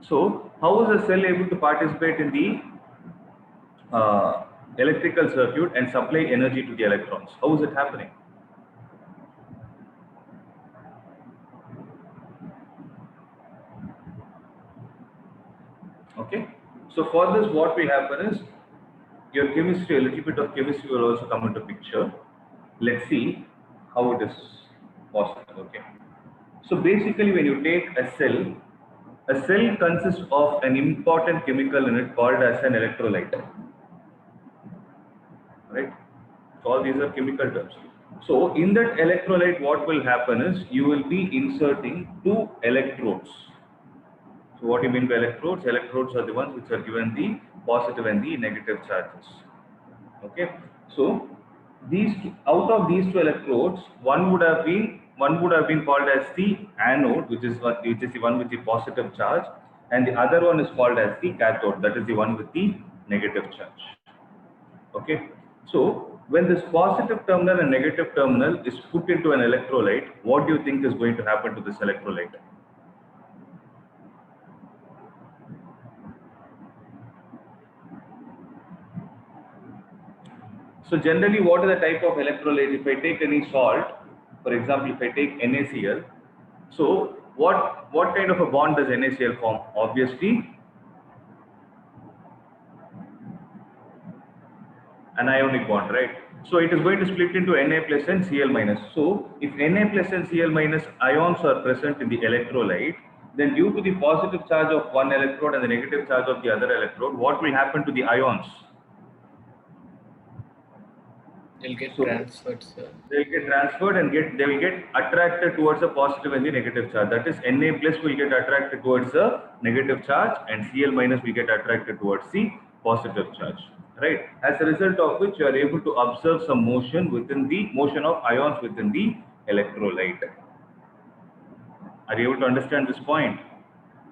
So how is a cell able to participate in the electrical circuit and supply energy to the electrons? How is it happening? Okay, so for this what will happen is your chemistry, a little bit of chemistry will also come into picture. Let's see how it is possible. Okay, so basically when you take a cell consists of an important chemical in it called as an electrolyte, right? So all these are chemical terms. So in that electrolyte what will happen is you will be inserting two electrodes. So what do you mean by electrodes? Electrodes are the ones which are given the positive and the negative charges. Okay, so out of these two electrodes, one would have been called as the anode, which is the one with the positive charge, and the other one is called as the cathode, that is the one with the negative charge. Okay, so when this positive terminal and negative terminal is put into an electrolyte, what do you think is going to happen to this electrolyte? So generally, what is the type of electrolyte? If I take any salt, for example, if I take NaCl, so what kind of a bond does NaCl form? Obviously, an ionic bond, right? So it is going to split into Na plus and Cl minus. So if Na plus and Cl minus ions are present in the electrolyte, then due to the positive charge of one electrode and the negative charge of the other electrode, what will happen to the ions? They'll get transferred, sir. They'll get transferred and they will get attracted towards the positive and the negative charge. That is, Na plus will get attracted towards the negative charge and Cl minus will get attracted towards the positive charge. Right? As a result of which you are able to observe some motion of ions within the electrolyte. Are you able to understand this point?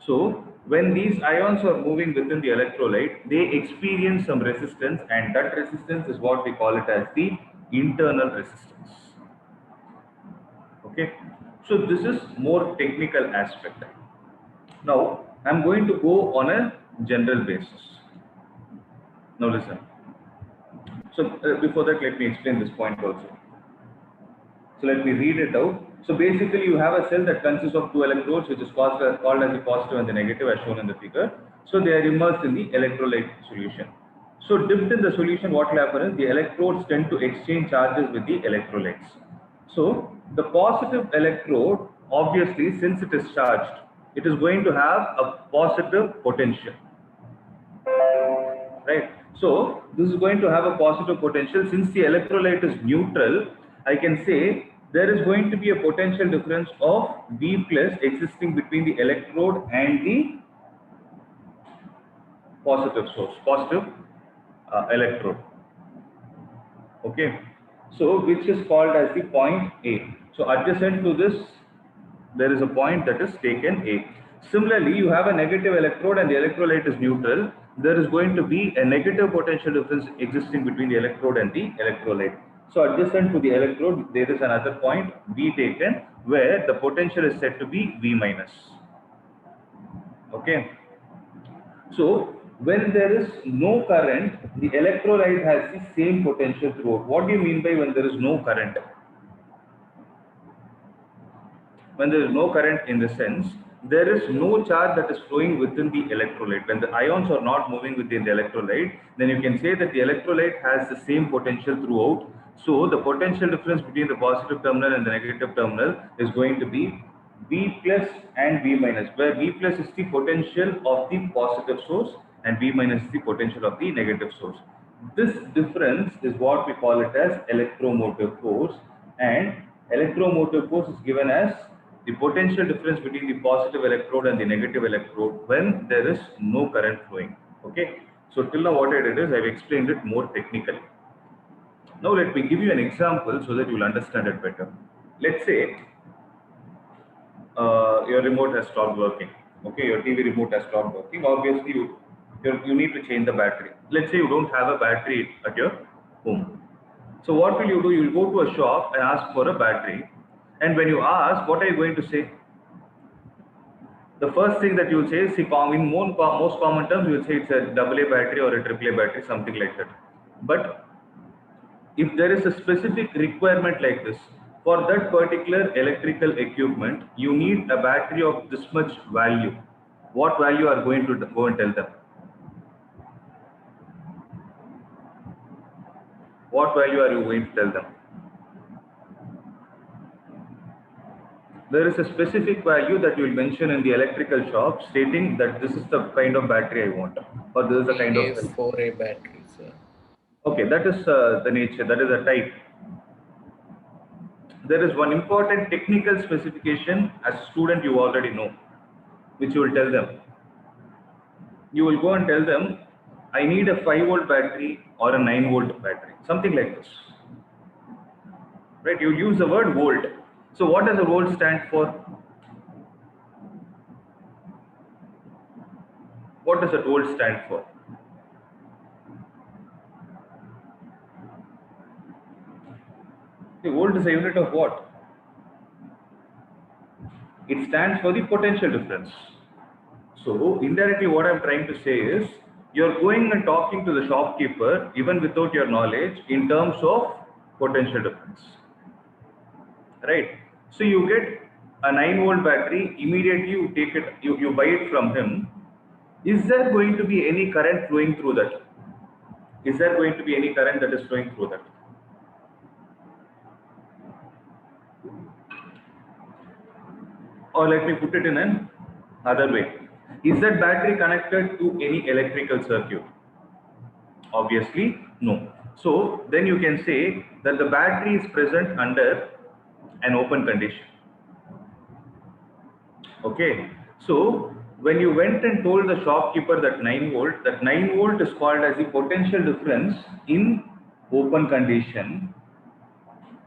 So when these ions are moving within the electrolyte, they experience some resistance, and that resistance is what we call it as the internal resistance. Okay, so this is more technical aspect. Now I'm going to go on a general basis. Now listen. So before that, let me explain this point also. So let me read it out. So basically you have a cell that consists of two electrodes, which is called as the positive and the negative as shown in the figure. So they are immersed in the electrolyte solution. So dipped in the solution, what will happen is the electrodes tend to exchange charges with the electrolytes. So the positive electrode, obviously since it is charged, it is going to have a positive potential. Right. So this is going to have a positive potential. Since the electrolyte is neutral, I can say there is going to be a potential difference of V plus existing between the electrode and the positive source, positive electrode. Okay. So which is called as the point A. So adjacent to this, there is a point that is taken A. Similarly, you have a negative electrode and the electrolyte is neutral. There is going to be a negative potential difference existing between the electrode and the electrolyte. So adjacent to the electrode, there is another point B taken where the potential is said to be V minus. Okay. So when there is no current, the electrolyte has the same potential throughout. What do you mean by when there is no current? When there is no current, in the sense there is no charge that is flowing within the electrolyte. When the ions are not moving within the electrolyte, then you can say that the electrolyte has the same potential throughout. So the potential difference between the positive terminal and the negative terminal is going to be V plus and V minus, where V plus is the potential of the positive source and V minus is the potential of the negative source. This difference is what we call it as electromotive force, and electromotive force is given as the potential difference between the positive electrode and the negative electrode when there is no current flowing. Okay, so till now what I did is I've explained it more technically. Now let me give you an example so that you will understand it better. Let's say your remote has stopped working. Okay, your TV remote has stopped working. Obviously you need to change the battery. Let's say you don't have a battery at your home. So what will you do? You will go to a shop and ask for a battery. And when you ask, what are you going to say? the first thing that you will say is, see, in most common terms, you will say it's a AA battery or a AAA battery, something like that. But if there is a specific requirement like this, for that particular electrical equipment, you need a battery of this much value. What value are going to go and tell them? What value are you going to tell them? There is a specific value that you will mention in the electrical shop stating that this is the kind of battery I want, or this is the kind of. 4A battery, sir. Okay, that is the nature, that is a type. There is one important technical specification as a student you already know, which you will tell them. You will go and tell them, I need a 5-volt battery or a 9-volt battery, something like this. Right? You use the word volt. So what does a volt stand for? What does a volt stand for? The volt is a unit of what? It stands for the potential difference. So indirectly what I'm trying to say is, you're going and talking to the shopkeeper even without your knowledge in terms of potential difference. Right? So you get a 9-volt battery, immediately you take it, you buy it from him. Is there going to be any current flowing through that? Is there going to be any current that is flowing through that? Or let me put it in another way. Is that battery connected to any electrical circuit? Obviously, no. So then you can say that the battery is present under an open condition. Okay. So when you went and told the shopkeeper that 9-volt is called as the potential difference in open condition.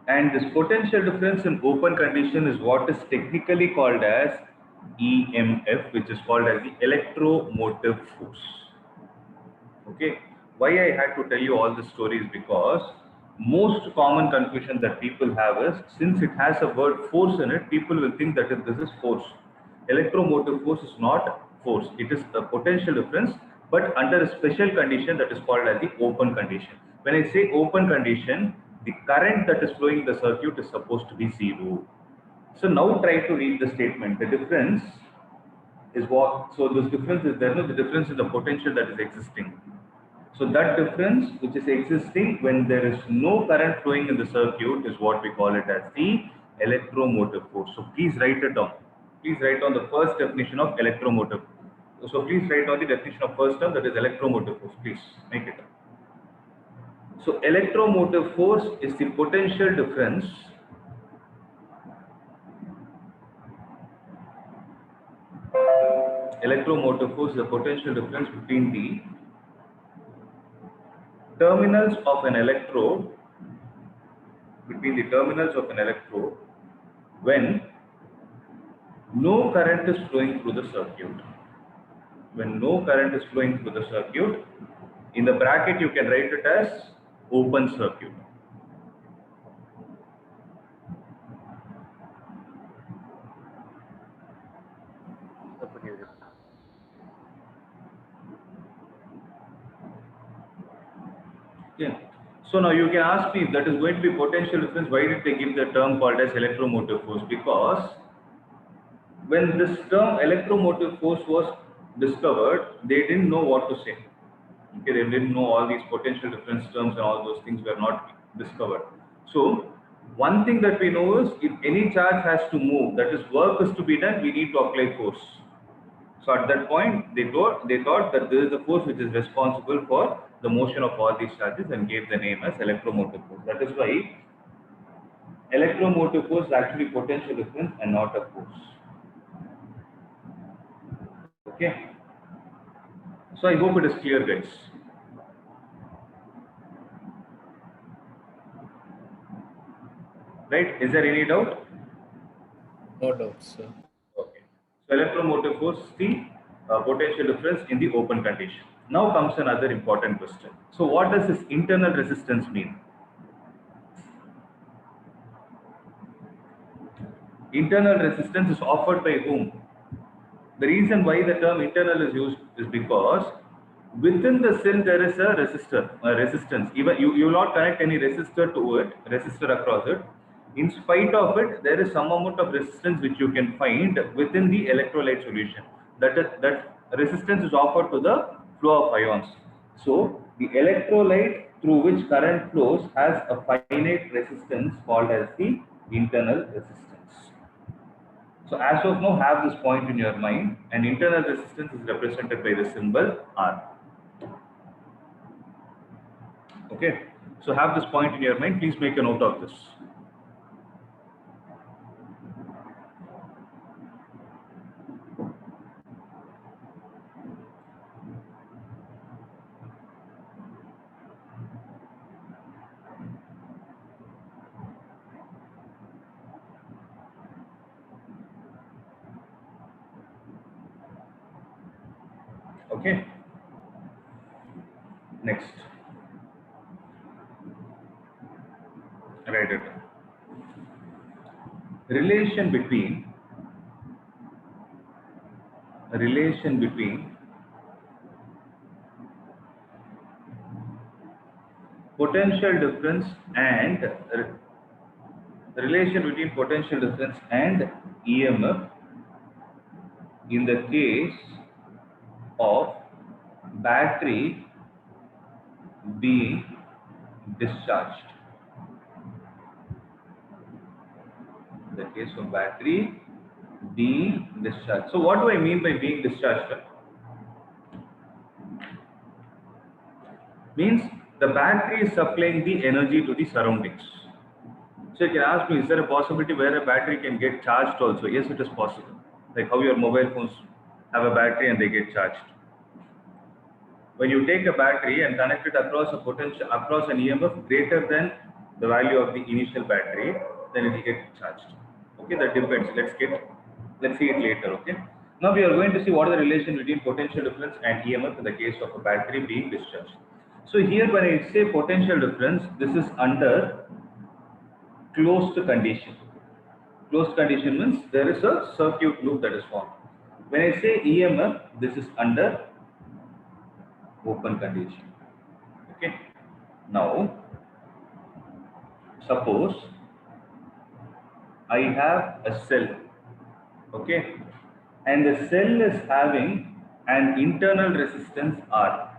And this potential difference in open condition is what is technically called as EMF, which is called as the electromotive force. Okay. Why I had to tell you all this story is because most common confusion that people have is, since it has a word force in it, people will think that this is force. Electromotive force is not force. It is a potential difference, but under a special condition that is called as the open condition. When I say open condition, the current that is flowing in the circuit is supposed to be zero. So now try to read the statement. The difference is what? So this difference is there. No, the difference is the potential that is existing. So that difference which is existing when there is no current flowing in the circuit is what we call it as the electromotive force. So please write it down. Please write down the first definition of electromotive. So please write down the definition of first term, that is electromotive force. Please make it. So electromotive force is the potential difference between the terminals of an electrode, when no current is flowing through the circuit. When no current is flowing through the circuit, in the bracket you can write it as open circuit. Yeah. So now you can ask me if that is going to be potential difference, why did they give the term called as electromotive force? Because when this term electromotive force was discovered, they didn't know what to say. Okay, they didn't know all these potential difference terms and all those things were not discovered. So one thing that we know is, if any charge has to move, that is work is to be done, we need to apply force. So at that point, they thought that this is the force which is responsible for the motion of all these charges and gave the name as electromotive force. That is why electromotive force is actually potential difference and not a force. Okay. So I hope it is clear, guys. Right? Is there any doubt? No doubt, sir. Okay. So electromotive force is the potential difference in the open condition. Now comes another important question. So what does this internal resistance mean? Internal resistance is offered by whom? The reason why the term internal is used is because within the cell there is a resistance. Even you will not connect any resistor across it. In spite of it, there is some amount of resistance which you can find within the electrolyte solution. That resistance is offered to the flow of ions. So the electrolyte through which current flows has a finite resistance called as the internal resistance. So as of now, have this point in your mind, and internal resistance is represented by the symbol R. Okay, so have this point in your mind. Please make a note of this. Okay, next. Write it. Relation between potential difference and relation between potential difference and EMF in the case of battery being discharged. The case of battery being discharged. So what do I mean by being discharged? Means the battery is supplying the energy to the surroundings. So you can ask me, is there a possibility where a battery can get charged also? Yes, it is possible. Like how your mobile phones have a battery and they get charged. When you take a battery and connect it across an EMF greater than the value of the initial battery, then it will get charged. Okay, that depends. Let's see it later. Okay. Now we are going to see what is the relation between potential difference and EMF in the case of a battery being discharged. So here when I say potential difference, this is under closed condition. Closed condition means there is a circuit loop that is formed. When I say EMF, this is under open condition. Okay. Now, suppose I have a cell. Okay. And the cell is having an internal resistance R.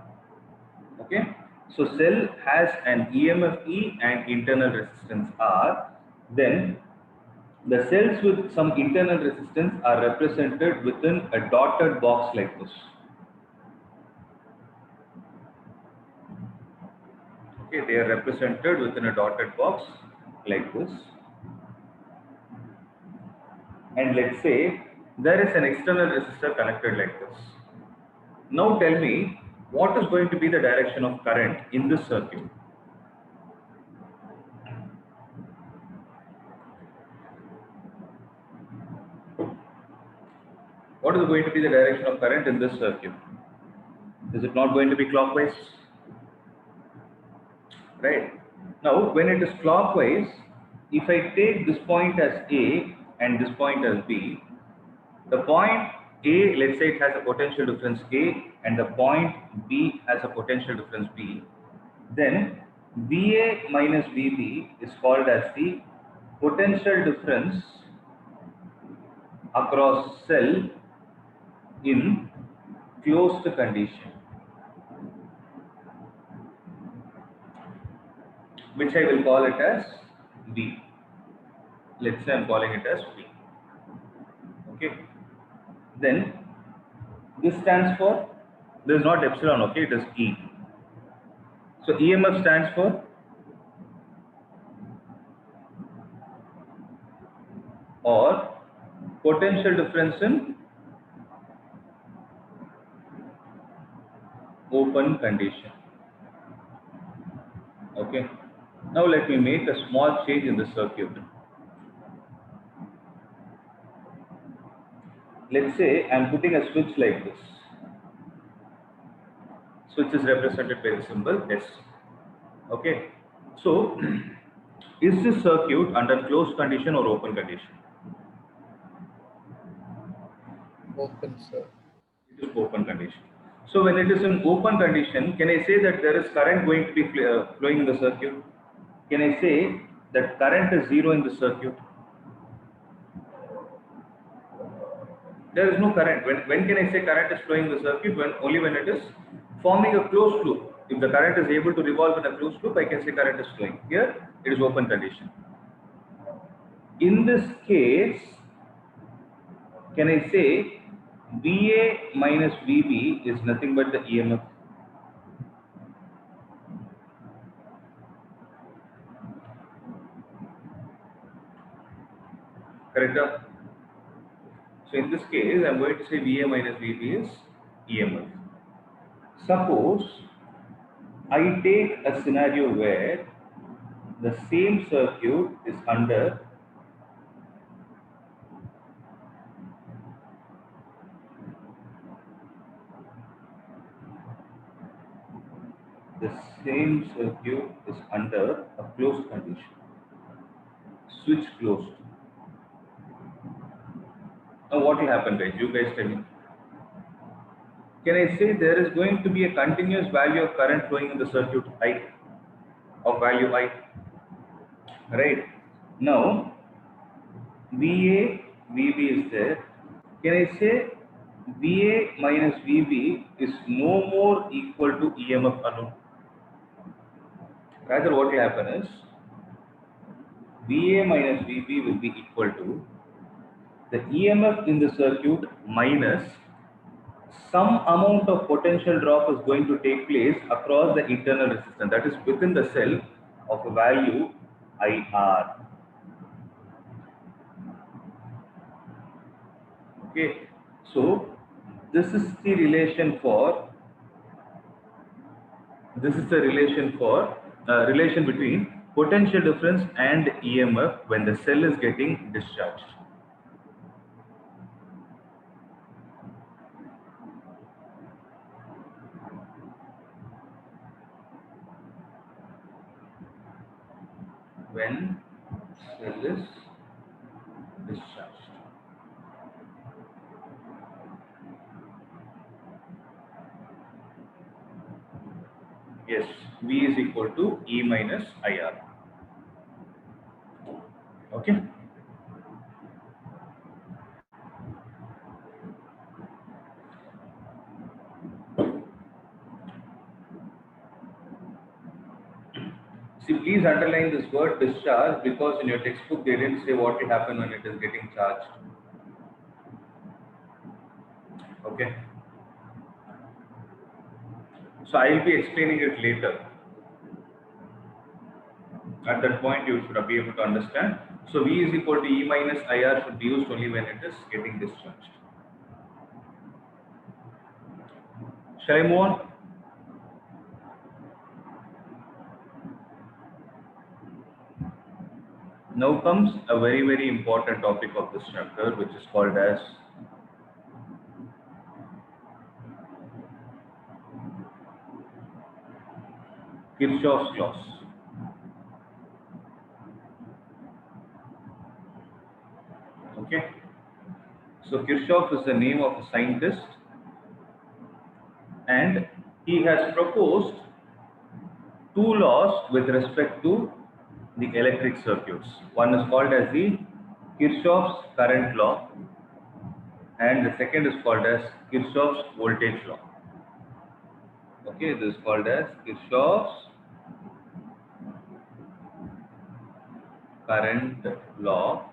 Okay. So cell has an EMF E and internal resistance R. Then the cells with some internal resistance are represented within a dotted box like this. Okay, they are represented within a dotted box like this. And let's say there is an external resistor connected like this. Now tell me, what is going to be the direction of current in this circuit? What is going to be the direction of current in this circuit? Is it not going to be clockwise? Right. Now, when it is clockwise, if I take this point as A and this point as B, the point A, let's say it has a potential difference A, and the point B has a potential difference B, then VA minus VB is called as the potential difference across cell in closed condition, which I will call it as V. Let's say I'm calling it as V. Okay. Then this stands for, this is not epsilon, okay, it is E. So EMF stands for or potential difference in open condition. Okay. Now let me make a small change in the circuit. Let's say I'm putting a switch like this. Switch is represented by the symbol S. Okay. So is this circuit under closed condition or open condition? Open, sir. It is open condition. So when it is in open condition, can I say that there is current going to be flowing in the circuit? Can I say that current is zero in the circuit? There is no current. When can I say current is flowing in the circuit? Only when it is forming a closed loop. If the current is able to revolve in a closed loop, I can say current is flowing. Here, it is open condition. In this case, can I say VA minus VB is nothing but the EMF? Correct? So in this case, I am going to say VA minus VB is EMF. Suppose I take a scenario where the same circuit is under a closed condition, switch closed. Now what will happen, guys? You guys tell me. Can I say there is going to be a continuous value of current flowing in the circuit I, of value I? Right. Now, VA, VB is there. Can I say VA minus VB is no more equal to EMF alone? Rather, what will happen is VA minus VB will be equal to the EMF in the circuit minus some amount of potential drop is going to take place across the internal resistance, that is within the cell, of a value IR. Okay, so this is the relation relation between potential difference and EMF when the cell is getting discharged. When cell is discharged. Yes, V is equal to E minus IR. Okay. See, please underline this word discharge, because in your textbook they didn't say what will happen when it is getting charged. Okay. So I will be explaining it later. At that point you should be able to understand. So V is equal to E minus IR should be used only when it is getting discharged. Shall I move on? Now comes a very, very important topic of this chapter, which is called as Kirchhoff's laws. Okay. So Kirchhoff is the name of a scientist, and he has proposed two laws with respect to the electric circuits. One is called as the Kirchhoff's current law, and the second is called as Kirchhoff's voltage law. Okay, this is called as Kirchhoff's current law,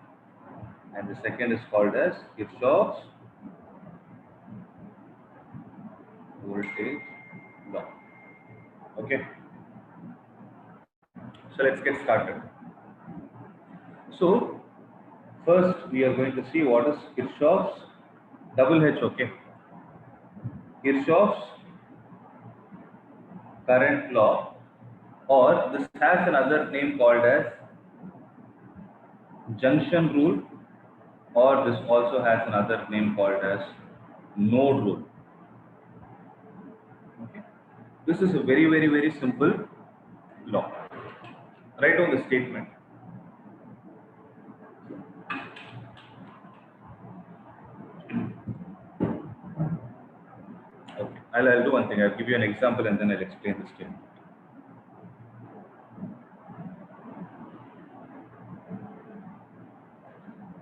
and the second is called as Kirchhoff's voltage law. Okay. So let's get started. So first we are going to see what is Kirchhoff's double H. Okay. Kirchhoff's current law, or this has another name called as junction rule, or this also has another name called as node rule. Okay. This is a very, very, very simple law. Write down the statement. I'll do one thing. I'll give you an example and then I'll explain this to you.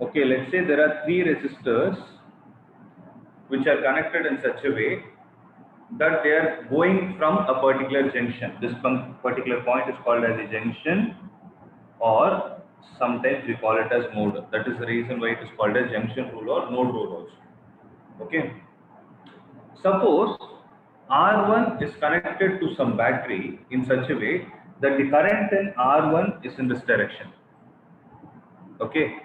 Okay, let's say there are 3 resistors which are connected in such a way that they are going from a particular junction. This particular point is called as a junction, or sometimes we call it as node. That is the reason why it is called as junction rule or node rule also. Okay. Suppose R1 is connected to some battery in such a way that the current in R1 is in this direction. Okay.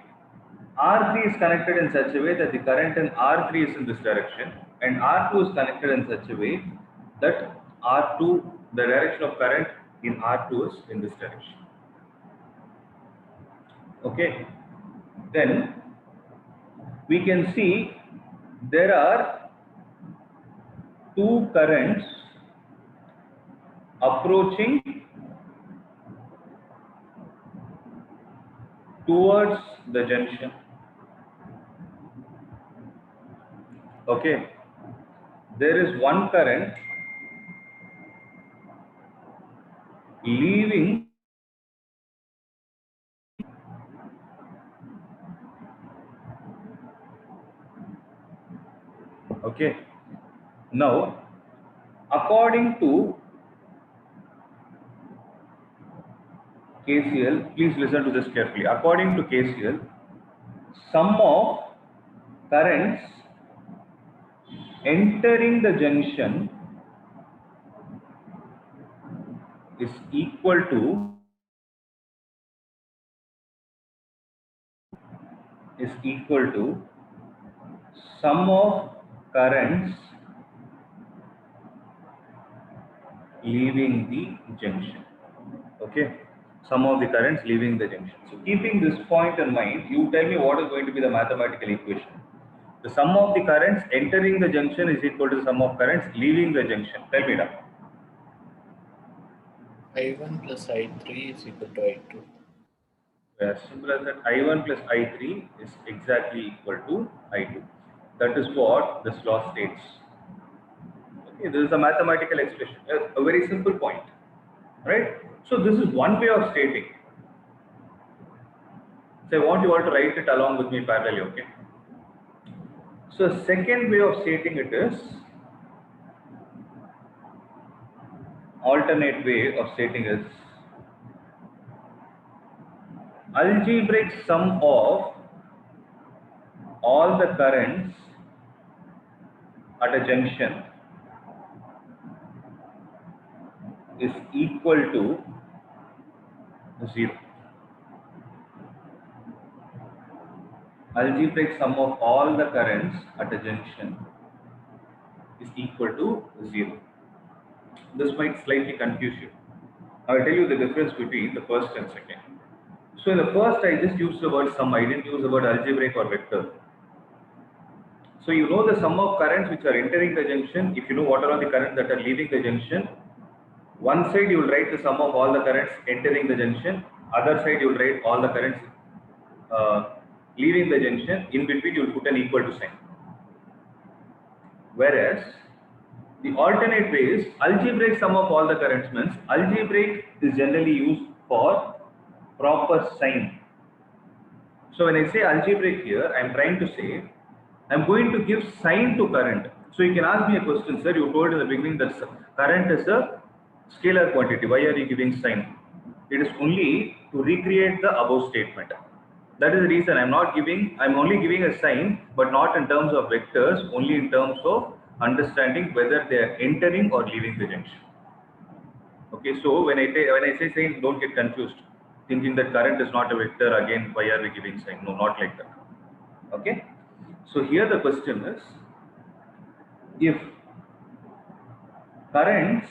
R3 is connected in such a way that the current in R3 is in this direction, and R2 is connected in such a way that R2, the direction of current in R2 is in this direction. Okay. Then we can see there are 2 currents approaching towards the junction. Okay, there is one current leaving okay. Now, according to KCL, please listen to this carefully. According to KCL, sum of currents entering the junction is equal to sum of currents leaving the junction. Okay, sum of the currents leaving the junction. So keeping this point in mind, you tell me what is going to be the mathematical equation. The sum of the currents entering the junction is equal to the sum of currents leaving the junction. Tell me now. I1 plus I3 is equal to I2. As simple as that, I1 plus I3 is exactly equal to I2. That is what this law states. Okay, this is a mathematical expression, a very simple point, right? So this is one way of stating. So I want you all to write it along with me parallelly, okay? So a second way of stating it is, alternate way of stating is algebraic sum of all the currents at a junction is equal to 0. Algebraic sum of all the currents at a junction is equal to 0. This might slightly confuse you. I will tell you the difference between the first and second. So in the first, I just used the word sum. I didn't use the word algebraic or vector. So you know the sum of currents which are entering the junction. If you know what are all the currents that are leaving the junction, one side you will write the sum of all the currents entering the junction. Other side you will write all the currents leaving the junction. In between you will put an equal to sign. Whereas the alternate way is algebraic sum of all the currents means algebraic is generally used for proper sign. So when I say algebraic here, I am trying to say I am going to give sign to current. So you can ask me a question, sir. You told in the beginning that current is a scalar quantity. Why are you giving sign? It is only to recreate the above statement. That is the reason I'm only giving a sign, but not in terms of vectors, only in terms of understanding whether they are entering or leaving the junction. Okay, so when I say sign, don't get confused, thinking that current is not a vector. Again, why are we giving sign? No, not like that. Okay, so here the question is, if currents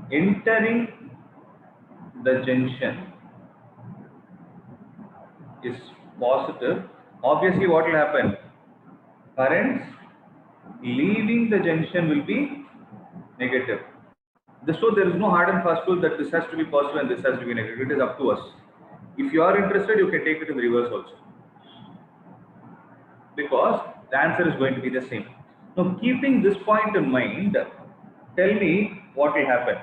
entering the junction is positive, obviously what will happen? Currents leaving the junction will be negative. So there is no hard and fast rule that this has to be positive and this has to be negative. It is up to us. If you are interested, you can take it in reverse also. Because The answer is going to be the same. Now, keeping this point in mind, tell me what will happen.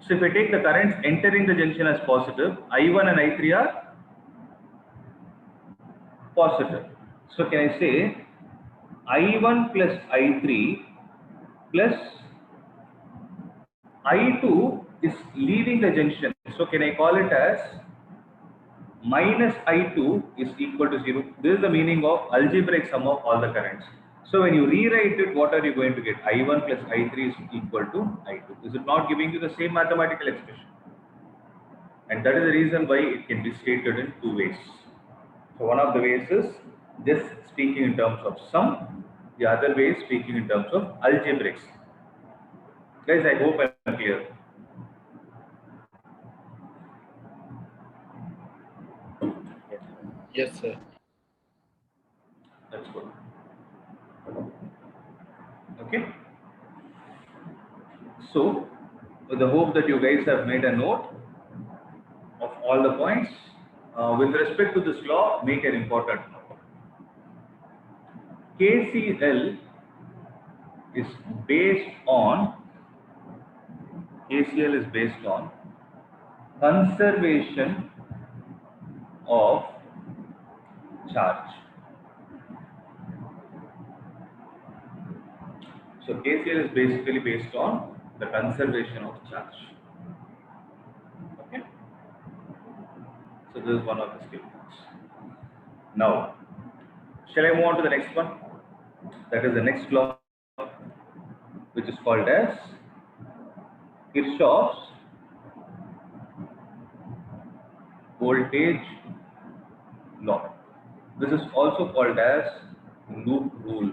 So if I take the currents entering the junction as positive, I1 and I3 are positive. So can I say I1 plus I3 plus I2 is leaving the junction. So can I call it as minus I2 is equal to 0. This is the meaning of algebraic sum of all the currents. So when you rewrite it, what are you going to get? I1 plus I3 is equal to I2. Is it not giving you the same mathematical expression? And that is the reason why it can be stated in two ways. So one of the ways is just speaking in terms of sum. The other way is speaking in terms of algebraics. Guys, I hope I'm clear. Yes, sir. That's good. Okay. So, with the hope that you guys have made a note of all the points, with respect to this law, make an important note. KCL is based on conservation of charge. So KCL is basically based on the conservation of charge. Okay. So this is one of the statements. Now, shall I move on to the next one? That is the next law, which is called as Kirchhoff's voltage law. This is also called as loop rule.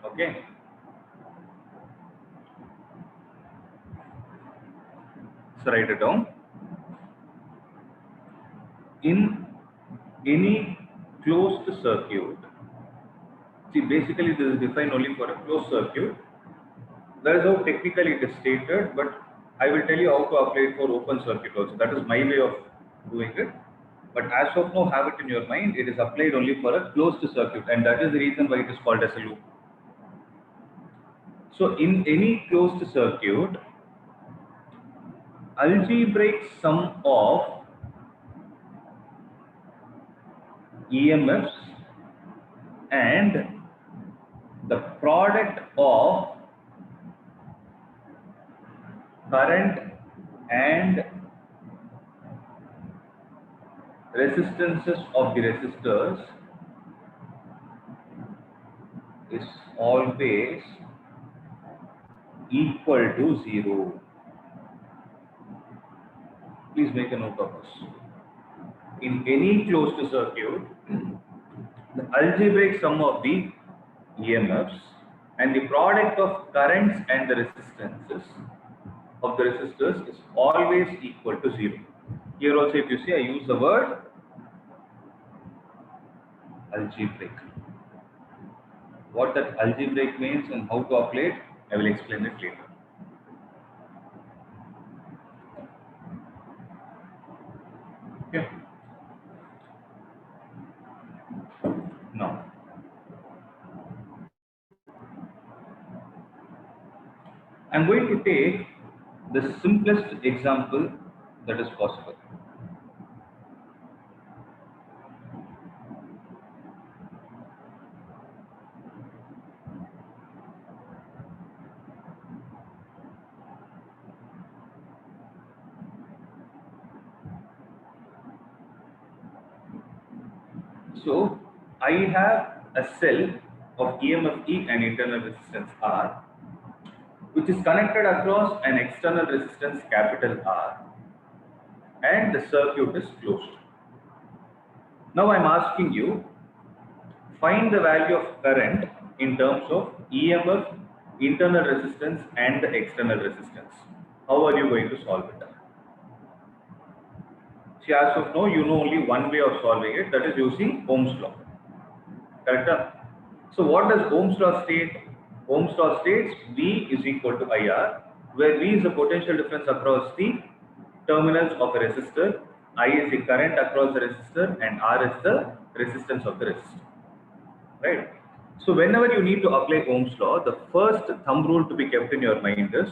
Okay. So write it down. In any closed circuit, see, basically this is defined only for a closed circuit. That is how technically it is stated, but I will tell you how to apply it for open circuit also. That is my way of doing it. But as of now, have it in your mind, it is applied only for a closed circuit, and that is the reason why it is called as a loop. So in any closed circuit, algebraic sum of EMFs and the product of current and resistances of the resistors is always equal to 0. Please make a note of this. In any closed circuit, the algebraic sum of the EMFs and the product of currents and the resistances of the resistors is always equal to 0. Here also, if you see, I use the word algebraic. What that algebraic means and how to apply it, I will explain it later. Okay. Now, I am going to take the simplest example that is possible. So, I have a cell of EMF E and internal resistance R, which is connected across an external resistance capital R, and the circuit is closed. Now I am asking you, find the value of current in terms of EMF, internal resistance and the external resistance. How are you going to solve it? See, as of now, you know only one way of solving it, that is using Ohm's law. Correct? So what does Ohm's law state? Ohm's law states V is equal to IR, where V is the potential difference across the terminals of a resistor, I is the current across the resistor, and R is the resistance of the resistor. Right? So whenever you need to apply Ohm's law, the first thumb rule to be kept in your mind is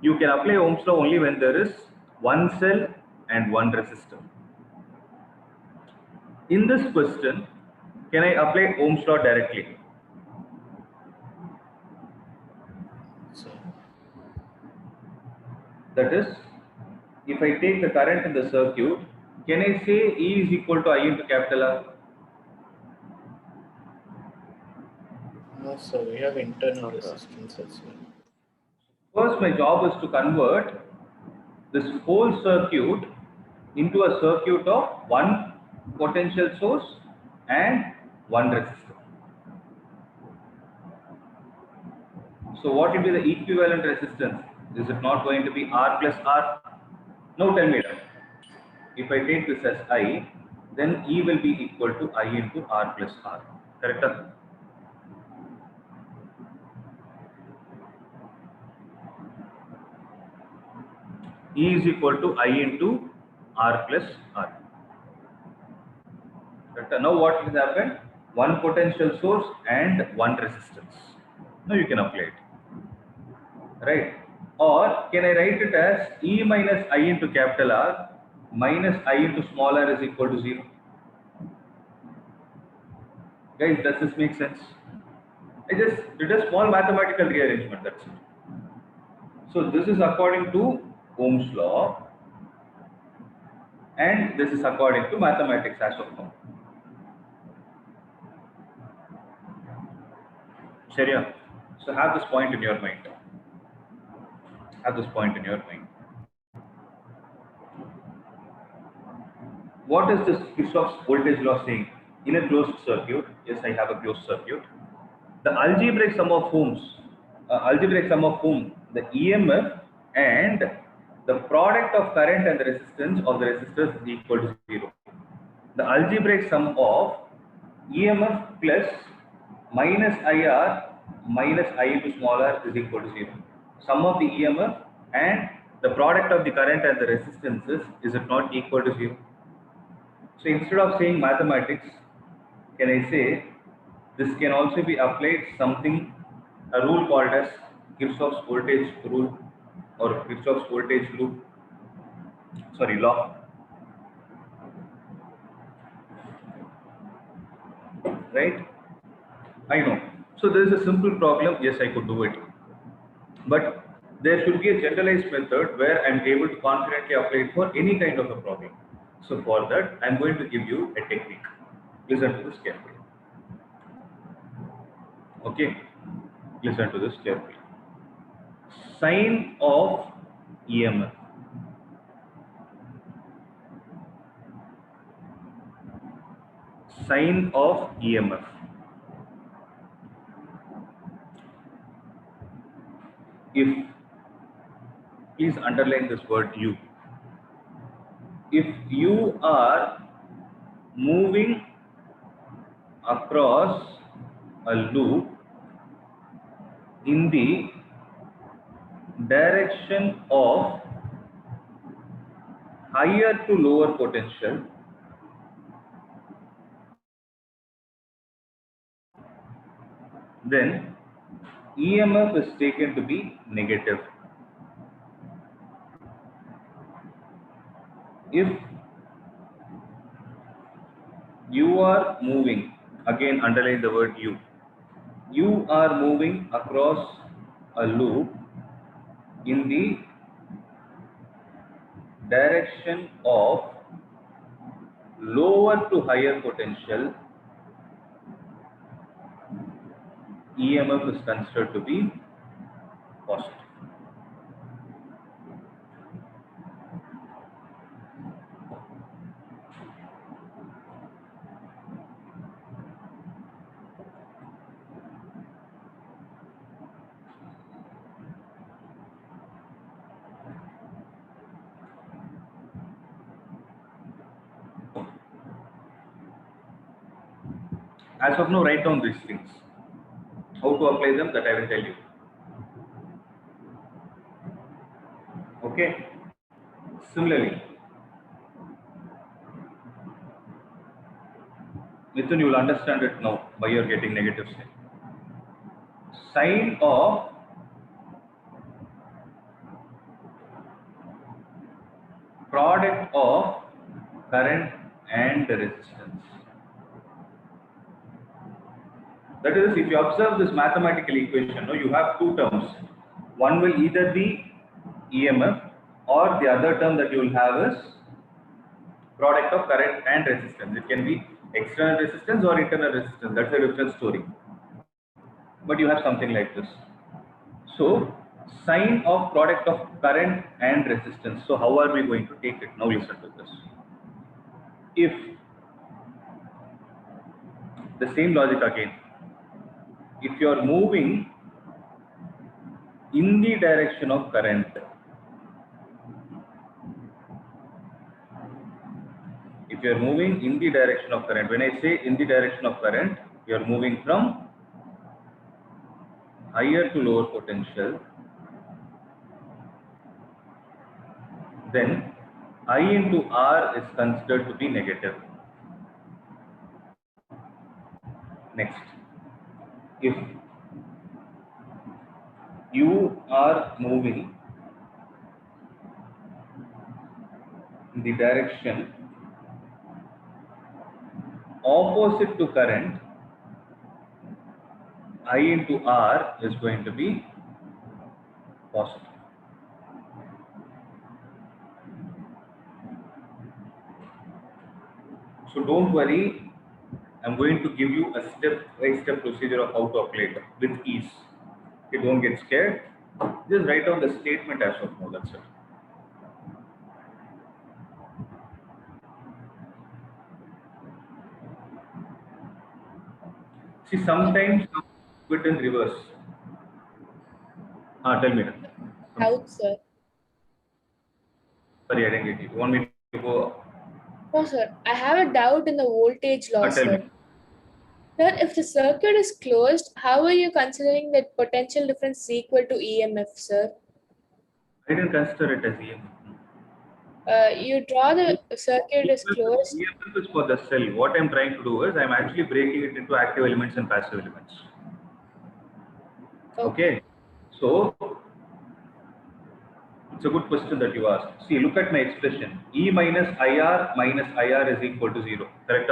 you can apply Ohm's law only when there is one cell and one resistor. In this question, can I apply Ohm's law directly? So, That is, if I take the current in the circuit, can I say E is equal to I into capital R? no, so we have internal resistance as well. First, my job is to convert this whole circuit into a circuit of one potential source and one resistor. So what will be the equivalent resistance? Is it not going to be R plus R? Now tell me that. If I take this as I, then E will be equal to I into R plus R. Correct? E is equal to I into R plus R. Correct? Now what has happened? One potential source and one resistance. Now you can apply it. Right? Or can I write it as E minus I into capital R minus I into small r is equal to 0? Guys, does this make sense? I just did a small mathematical rearrangement, that's it. So this is according to Ohm's law and this is according to mathematics as of now. Sharia. So have this point in your mind. Have this point in your mind. What is this Kirchhoff's voltage law saying? In a closed circuit, yes, I have a closed circuit. The algebraic sum of ohms, the EMF and the product of current and the resistance of the resistors is equal to 0. The algebraic sum of EMF plus minus IR minus I into small r is equal to 0. Sum of the EMF and the product of the current and the resistances, is it not equal to 0? So instead of saying mathematics, can I say this can also be applied something, a rule called as Kirchhoff's voltage rule or Kirchhoff's voltage law. Right? I know. So there is a simple problem. Yes, I could do it. But there should be a generalized method where I am able to confidently apply it for any kind of a problem. So for that, I am going to give you a technique. Listen to this carefully. Okay, listen to this carefully. Sine of EMF. Sine of EMF. If, please underline this word U. If you are moving across a loop in the direction of higher to lower potential, then EMF is taken to be negative. If you are moving, again underline the word you are moving across a loop in the direction of lower to higher potential, EMF is considered to be positive. As of now, write down these things. How to apply them, that I will tell you. Okay. Similarly, Mithun, you will understand it now why you are getting negative sign. Sine of product of current and resistance. That is, if you observe this mathematical equation, no, you have two terms. One will either be EMF, or the other term that you will have is product of current and resistance. It can be external resistance or internal resistance. That's a different story. But you have something like this. So, sine of product of current and resistance. So, how are we going to take it? Now, listen to this. If the same logic again, if you are moving in the direction of current, if you are moving in the direction of current, when I say in the direction of current, you are moving from higher to lower potential, then I into R is considered to be negative. Next, if you are moving in the direction opposite to current, I into R is going to be positive. So don't worry, I'm going to give you a step-by-step procedure of how to apply it with ease. Okay, don't get scared. Just write down the statement as of now, that's it. See, sometimes do it in reverse. Tell me. How, sir? Sorry, I didn't get you. You want me to go? No, sir. I have a doubt in the voltage law, Tell sir. me. Sir, if the circuit is closed, how are you considering that potential difference is equal to EMF, sir? I didn't consider it as EMF. You draw the circuit is closed. EMF is for the cell. What I'm trying to do is I'm actually breaking it into active elements and passive elements. Okay. So it's a good question that you asked. See, look at my expression. E minus IR is equal to 0. Correct?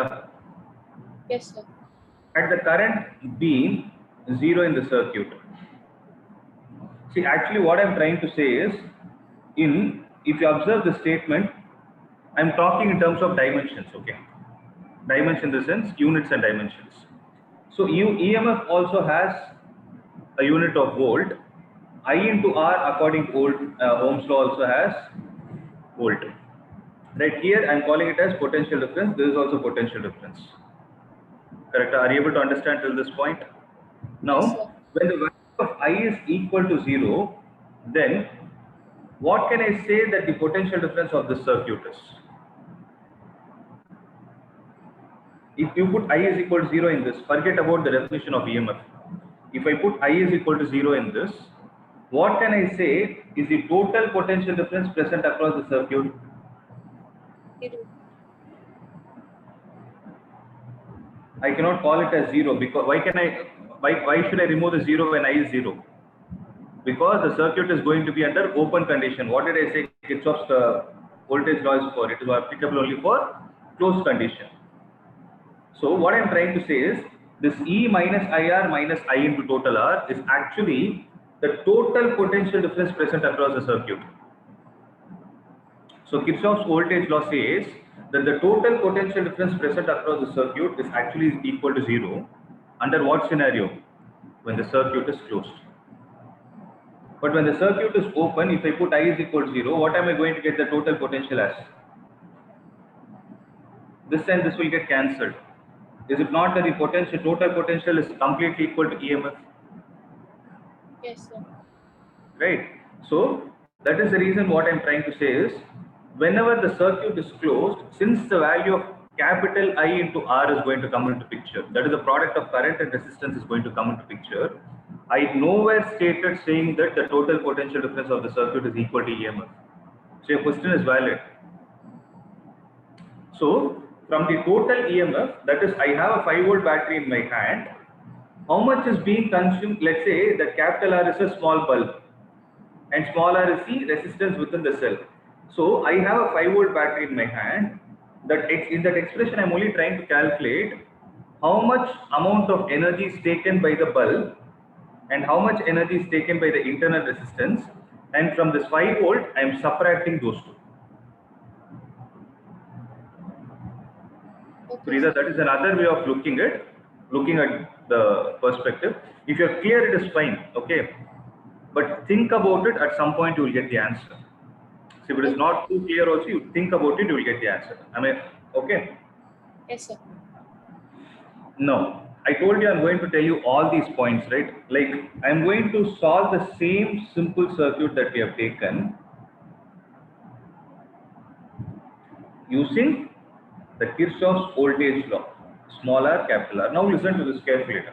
Yes, sir. At the current being 0 in the circuit. See, actually what I'm trying to say is, if you observe the statement, I'm talking in terms of dimensions, okay? Dimension in the sense, units and dimensions. So EMF also has a unit of volt. I into R according to Ohm's law also has volt. Right here, I'm calling it as potential difference. This is also potential difference. Correct? Are you able to understand till this point? Now, Yes, when the value of I is equal to 0, then what can I say that the potential difference of this circuit is? If you put I is equal to 0 in this, forget about the definition of EMF. If I put I is equal to 0 in this, what can I say is the total potential difference present across the circuit? I cannot call it as 0 because why should I remove the 0 when I is 0? Because the circuit is going to be under open condition. What did I say? Kirchhoff's voltage law is for. It is applicable only for closed condition. So what I am trying to say is this E minus IR minus I into total R is actually the total potential difference present across the circuit. So Kirchhoff's voltage law says that the total potential difference present across the circuit is actually equal to 0. Under what scenario? When the circuit is closed. But when the circuit is open, if I put I is equal to 0, what am I going to get the total potential as? This and this will get cancelled. Is it not that the total potential is completely equal to EMF? Yes, sir. Right. So that is the reason what I'm trying to say is, whenever the circuit is closed, since the value of capital I into R is going to come into picture, that is the product of current and resistance is going to come into picture, I nowhere stated saying that the total potential difference of the circuit is equal to EMF. So your question is valid. So from the total EMF, that is, I have a 5-volt battery in my hand. How much is being consumed? Let's say that capital R is a small bulb and small r is the resistance within the cell. So I have a 5-volt battery in my hand. That in that expression, I'm only trying to calculate how much amount of energy is taken by the bulb and how much energy is taken by the internal resistance. And from this 5-volt, I'm subtracting those two. Frida, that is another way of looking at the perspective. If you're clear, it is fine. Okay. But think about it, at some point you will get the answer. So if it is not too clear also, you think about it, you will get the answer. Am I okay? Yes, sir. No. I told you I'm going to tell you all these points, right? Like I'm going to solve the same simple circuit that we have taken using the Kirchhoff's voltage law, small r, capital R. Now listen to this carefully.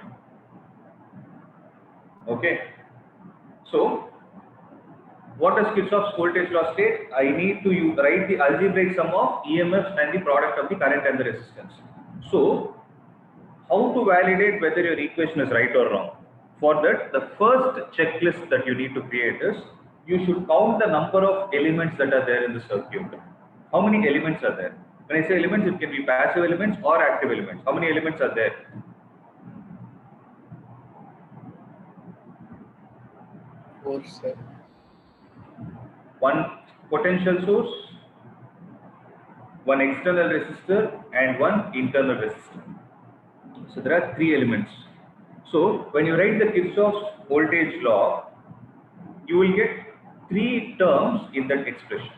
Okay. So what does Kirchhoff's voltage law state? I need to write the algebraic sum of EMF and the product of the current and the resistance. So how to validate whether your equation is right or wrong? For that, the first checklist that you need to create is, you should count the number of elements that are there in the circuit. How many elements are there? When I say elements, it can be passive elements or active elements. How many elements are there? Four, sir. One potential source, one external resistor, and one internal resistor. So there are 3 elements. So when you write the Kirchhoff's voltage law, you will get 3 terms in that expression.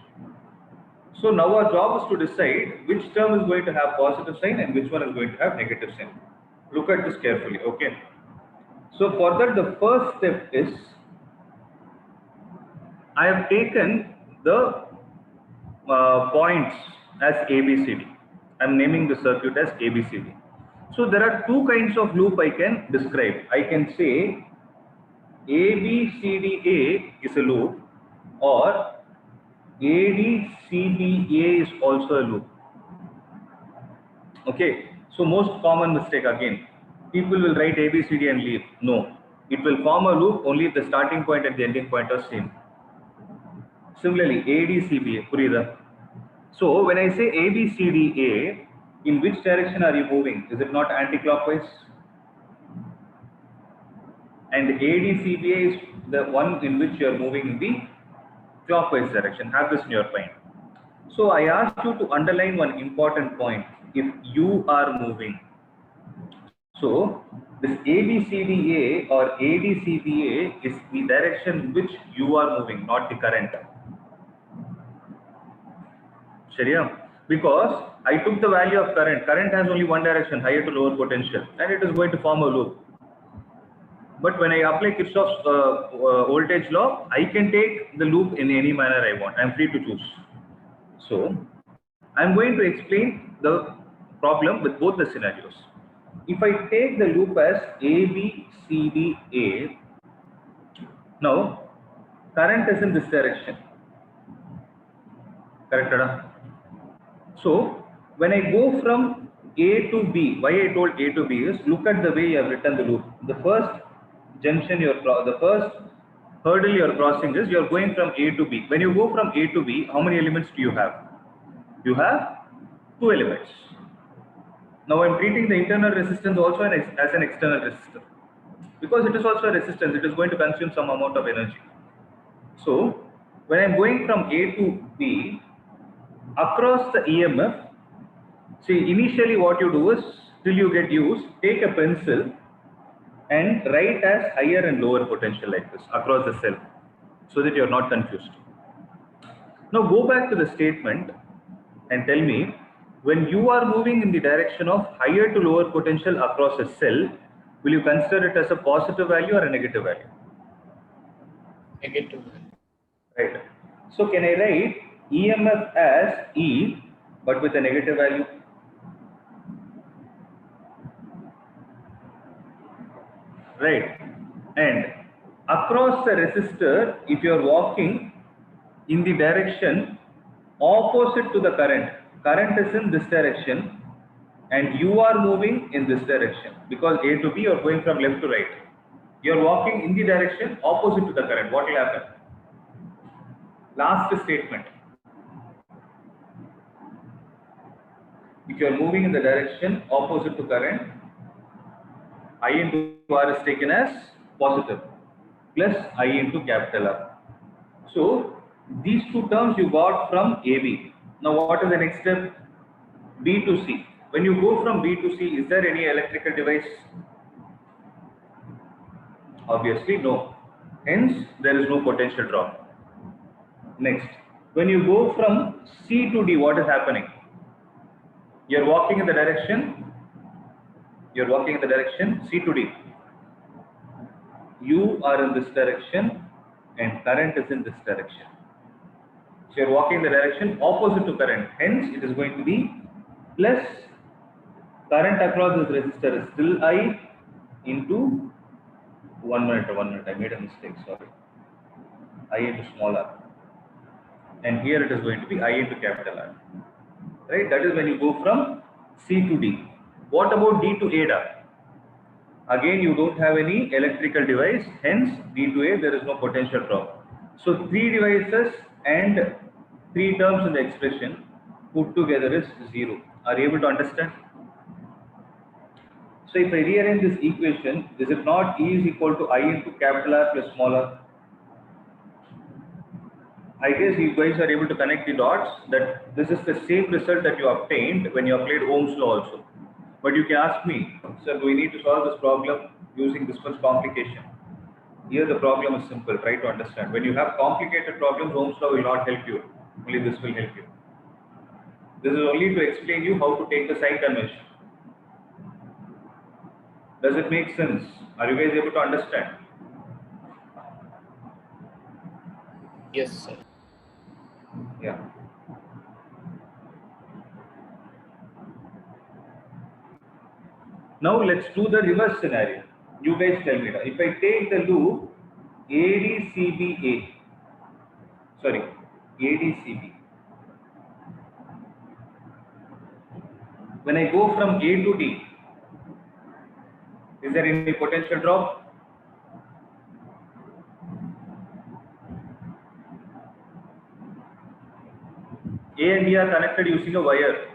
So now our job is to decide which term is going to have positive sign and which one is going to have negative sign. Look at this carefully, okay? So for that, the first step is, I have taken the points as ABCD. I am naming the circuit as ABCD. So there are 2 kinds of loop I can describe. I can say ABCDA is a loop, or ADCBA is also a loop. Okay, so most common mistake again, people will write ABCD and leave. No, it will form a loop only if the starting point and the ending point are same. Similarly, ADCBA, Purida. So when I say ABCDA, in which direction are you moving? Is it not anti-clockwise? And ADCBA is the one in which you are moving in the clockwise direction. Have this in your mind. So I asked you to underline one important point. If you are moving, so this ABCDA or ADCBA is the direction in which you are moving, not the current. Sharia? Because I took the value of current. Current has only one direction, higher to lower potential, and it is going to form a loop. But when I apply Kirchhoff's voltage law, I can take the loop in any manner I want. I am free to choose. So I am going to explain the problem with both the scenarios. If I take the loop as ABCDA, now current is in this direction. Correct? So when I go from A to B, why I told A to B is, look at the way you have written the loop. The first junction the first hurdle you are crossing is, you are going from A to B. When you go from A to B, how many elements do you have? You have 2 elements. Now I am treating the internal resistance also as an external resistor, because it is also a resistance. It is going to consume some amount of energy. So when I am going from A to B, across the EMF, see, initially what you do is, till you get used, take a pencil and write as higher and lower potential like this across the cell, so that you are not confused. Now go back to the statement and tell me, when you are moving in the direction of higher to lower potential across a cell, will you consider it as a positive value or a negative value? Negative. Right. So can I write EMF as E, but with a negative value? Right. And across the resistor, if you are walking in the direction opposite to the current. Current is in this direction and you are moving in this direction because A to B you are going from left to right. You are walking in the direction opposite to the current. What will happen? Last statement. If you are moving in the direction opposite to current, I into R is taken as positive plus I into capital R. So these two terms you got from AB. Now what is the next step? B to C. When you go from B to C, is there any electrical device? Obviously no. Hence there is no potential drop. Next, when you go from C to D, what is happening? You are walking in the direction. You are walking in the direction C to D. You are in this direction and current is in this direction. So you are walking in the direction opposite to current. Hence it is going to be plus current across this resistor is still I into 1 minute, I made a mistake, sorry. I into small r. And here it is going to be I into capital R. Right? That is when you go from C to D. What about D to A? Again, you don't have any electrical device, hence D to A, there is no potential drop. So 3 devices and 3 terms in the expression put together is 0. Are you able to understand? So if I rearrange this equation, is it not E is equal to I into capital R plus small r? I guess you guys are able to connect the dots that this is the same result that you obtained when you applied Ohm's law also. But you can ask me, sir, do we need to solve this problem using this much complication? Here the problem is simple, try to understand. When you have complicated problems, Ohm's law will not help you, only this will help you. This is only to explain you how to take the sign convention. Does it make sense? Are you guys able to understand? Yes, sir. Yeah. Now let's do the reverse scenario. You guys tell me that. If I take the loop ADCBA, sorry, ADCB. When I go from A to D, is there any potential drop? A and D are connected using a wire.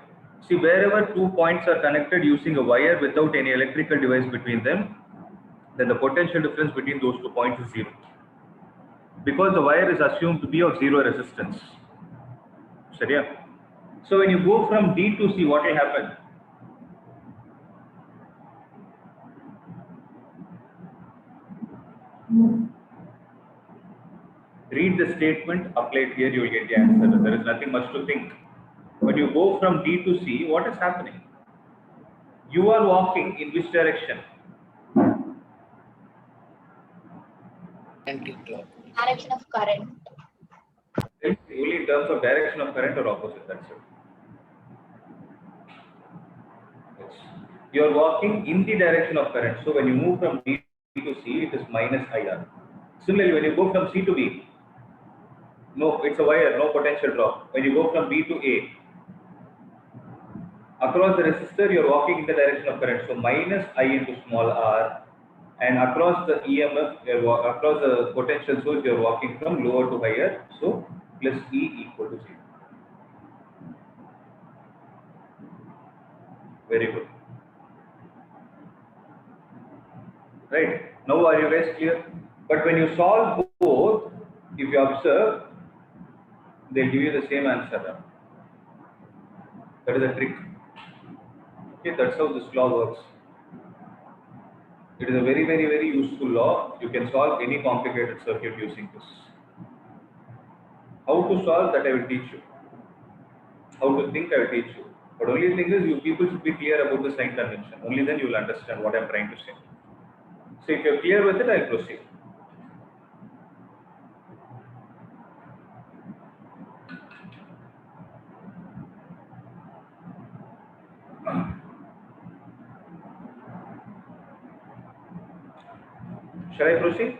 See, wherever 2 points are connected using a wire without any electrical device between them, then the potential difference between those 2 points is 0. Because the wire is assumed to be of 0 resistance. சரியா? So when you go from D to C, what will happen? Read the statement, apply it here, you will get the answer. There is nothing much to think. When you go from D to C, what is happening? You are walking in which direction? Anti-clockwise. Direction of current. Only in terms of direction of current or opposite, that's it. Yes. You are walking in the direction of current. So when you move from D to C, it is minus IR. Similarly, when you go from C to B, no, it's a wire, no potential drop. When you go from B to A, across the resistor, you are walking in the direction of current. So minus I into small r, and across the EMF, across the potential source, you are walking from lower to higher. So plus E equal to 0. Very good. Right. Now are you guys clear? But when you solve both, if you observe, they'll give you the same answer. That is a trick. Okay, that's how this law works. It is a very, very, very useful law. You can solve any complicated circuit using this. How to solve that I will teach you. How to think I will teach you. But only thing is you people should be clear about the sign convention. Only then you will understand what I am trying to say. So if you are clear with it, I will proceed. Shall I proceed?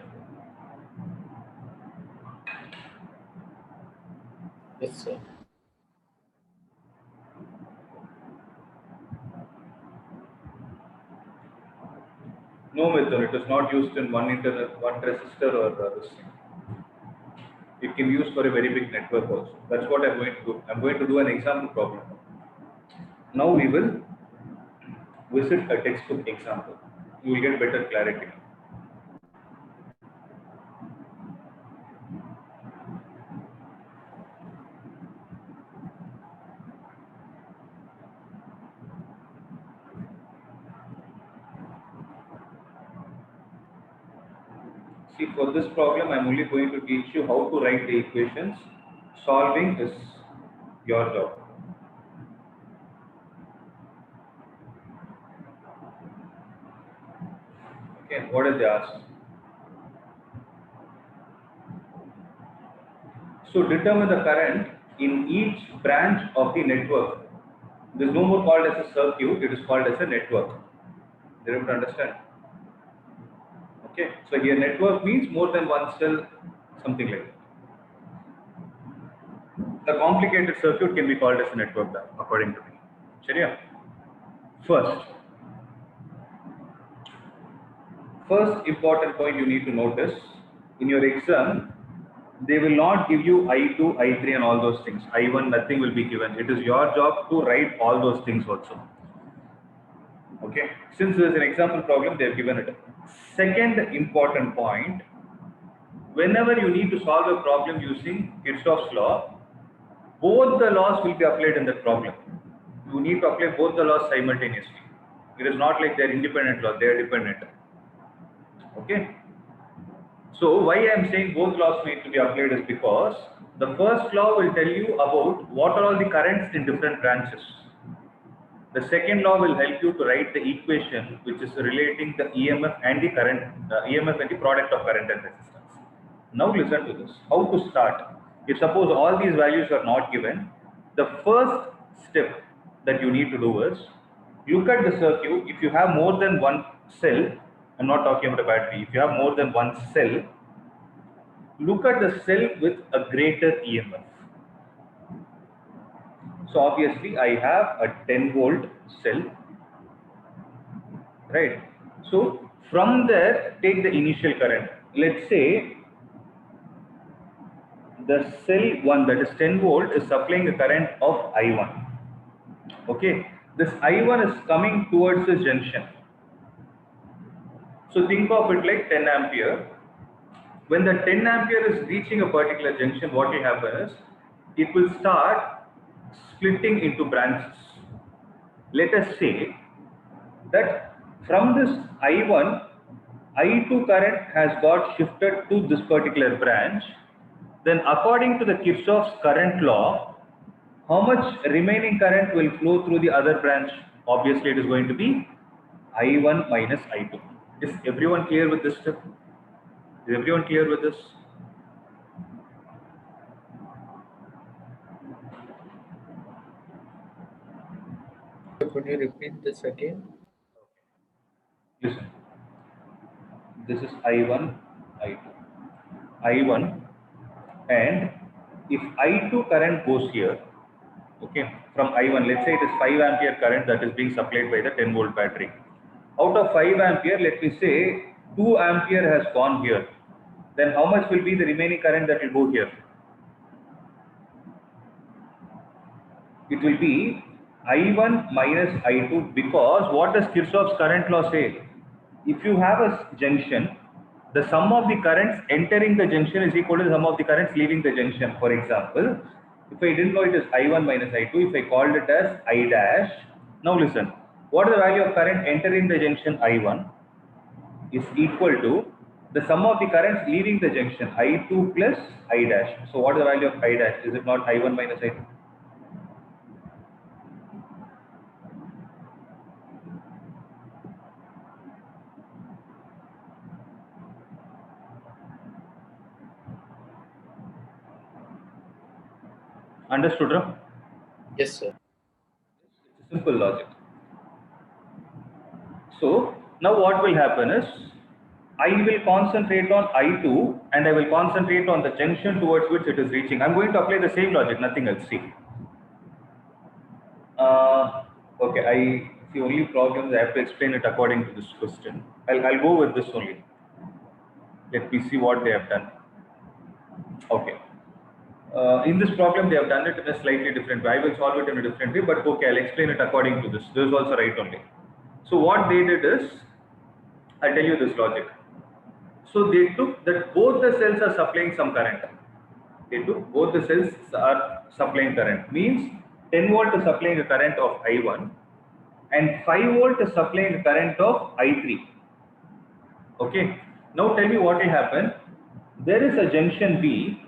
Yes, sir. no method. It is not used in one resistor or this thing. It can be used for a very big network also. That's what I'm going to do. I'm going to do an example problem. Now we will visit a textbook example. You will get better clarity. See, for this problem, I'm only going to teach you how to write the equations. Solving is your job. Okay, what did they ask? So determine the current in each branch of the network. This is no more called as a circuit, it is called as a network. You have to understand. Okay, so here network means more than one cell, something like that. The complicated circuit can be called as a network, according to me. Sharia? First important point you need to notice, in your exam, they will not give you I2, I3 and all those things. I1, nothing will be given. It is your job to write all those things also. Okay, since there is an example problem, they have given it. Second important point, whenever you need to solve a problem using Kirchhoff's law, both the laws will be applied in that problem. You need to apply both the laws simultaneously. It is not like they are independent laws, they are dependent. Okay. So why I am saying both laws need to be applied is because the first law will tell you about what are all the currents in different branches. The second law will help you to write the equation which is relating the EMF and the current, EMF and the product of current and resistance. Now listen to this. How to start? If suppose all these values are not given, the first step that you need to do is look at the circuit. If you have more than one cell, I'm not talking about a battery. If you have more than one cell, look at the cell with a greater EMF. So obviously I have a 10 volt cell, right? So from there, take the initial current. Let's say the cell 1, that is 10 volt, is supplying a current of I1. Okay, this I1 is coming towards this junction. So think of it like 10 ampere. When the 10 ampere is reaching a particular junction, what will happen is it will start splitting into branches. Let us say that from this I1, I2 current has got shifted to this particular branch. Then according to the Kirchhoff's current law, how much remaining current will flow through the other branch? Obviously, it is going to be I1 minus I2. Is everyone clear with this step? Is everyone clear with this? Could you repeat this again? Listen. This is I1, I2. I1, and if I2 current goes here, okay, from I1, let's say it is 5 ampere current that is being supplied by the 10 volt battery. Out of 5 ampere, let me say 2 ampere has gone here. Then how much will be the remaining current that will go here? It will be I1 minus I2, because what does Kirchhoff's current law say? If you have a junction, the sum of the currents entering the junction is equal to the sum of the currents leaving the junction. For example, if I didn't know it as I1 minus I2, if I called it as I dash, now listen, what is the value of current entering the junction I1 is equal to the sum of the currents leaving the junction I2 plus I dash. So what is the value of I dash? Is it not I1 minus I2? Understood, Ram? Yes, sir. It's a simple logic. So now what will happen is I will concentrate on I2 and I will concentrate on the junction towards which it is reaching. I'm going to apply the same logic, nothing else. See. Okay, I see only problem is I have to explain it according to this question. I'll go with this only. Let me see what they have done. Okay. In this problem, they have done it in a slightly different way. I will solve it in a different way, but okay, I'll explain it according to this. This is also right only. So what they did is, I'll tell you this logic. So they took that both the cells are supplying some current. They took both the cells are supplying current. Means 10 volt is supplying a current of I1 and 5 volt is supplying a current of I3. Okay. Now tell me what will happen. There is a junction B.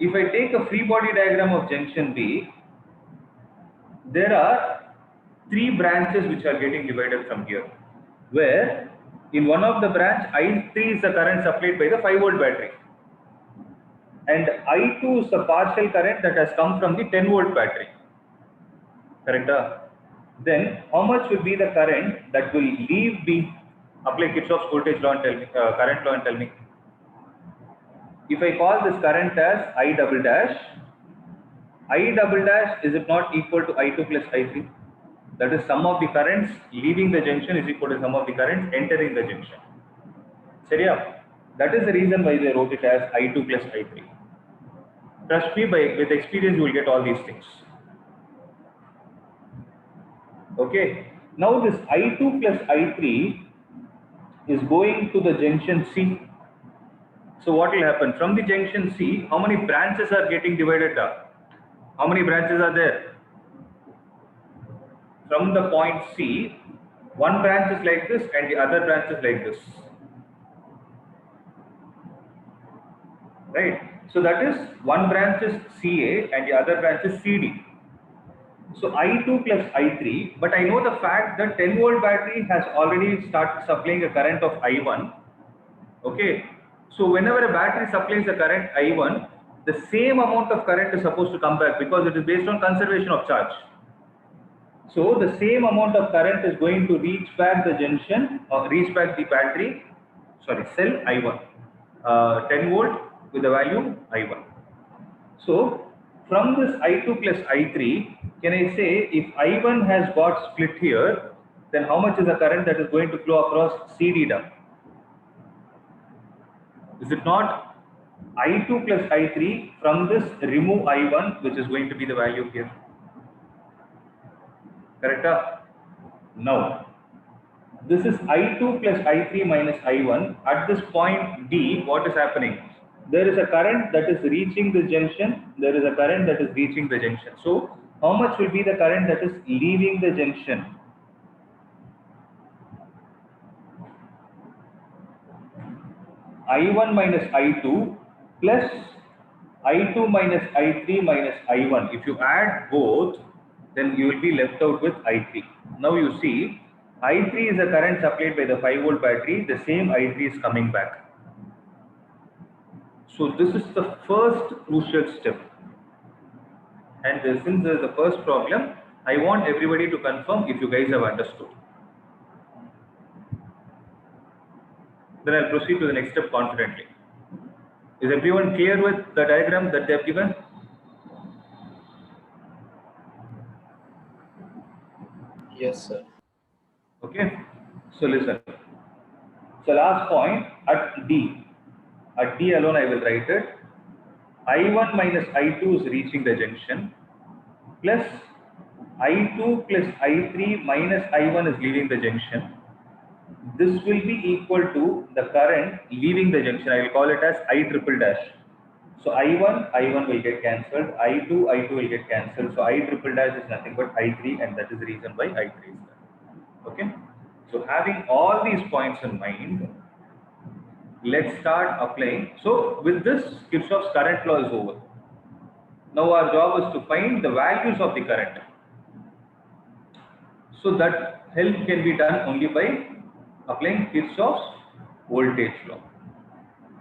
If I take a free body diagram of junction B, there are 3 branches which are getting divided from here, where in one of the branch I3 is the current supplied by the 5 volt battery and I2 is the partial current that has come from the 10 volt battery. Correct? Then how much will be the current that will leave the, apply Kirchhoff's voltage law and tell me, current law and tell me. If I call this current as I double dash is it not equal to I2 plus I3? That is sum of the currents leaving the junction is equal to sum of the currents entering the junction. Seriya? That is the reason why they wrote it as I2 plus I3. Trust me, with experience you will get all these things. Okay. Now this I2 plus I3 is going to the junction C. So what will happen? From the junction C, how many branches are getting divided up? How many branches are there? From the point C, one branch is like this and the other branch is like this. Right? So that is one branch is CA and the other branch is CD. So I2 plus I3, but I know the fact that 10 volt battery has already started supplying a current of I1. Okay. So whenever a battery supplies a current I1, the same amount of current is supposed to come back because it is based on conservation of charge. So the same amount of current is going to reach back the junction or reach back the battery, sorry, cell I1, 10 volt with the value I1. So from this I2 plus I3, can I say if I1 has got split here, then how much is the current that is going to flow across CD down? Is it not I2 plus I3 from this remove I1, which is going to be the value here? Correct? Now, this is I2 plus I3 minus I1. At this point D, what is happening? There is a current that is reaching the junction. There is a current that is reaching the junction. So, how much will be the current that is leaving the junction? I1 minus I2 plus I2 minus I3 minus I1. If you add both, then you will be left out with I3. Now you see, I3 is the current supplied by the 5 volt battery. The same I3 is coming back. So this is the first crucial step. And since this is the first problem, I want everybody to confirm if you guys have understood. Then I'll proceed to the next step confidently. Is everyone clear with the diagram that they have given? Yes, sir. Okay. So listen. So last point at D. At D alone I will write it. I1 minus I2 is reaching the junction plus I2 plus I3 minus I1 is leaving the junction. This will be equal to the current leaving the junction. I will call it as I triple dash. So I1 will get cancelled. I2 will get cancelled. So I triple dash is nothing but I3, and that is the reason why I3 is there. Okay. So having all these points in mind, let's start applying. So with this, Kirchhoff's current law is over. Now our job is to find the values of the current. So that help can be done only by applying Kirchhoff's voltage law.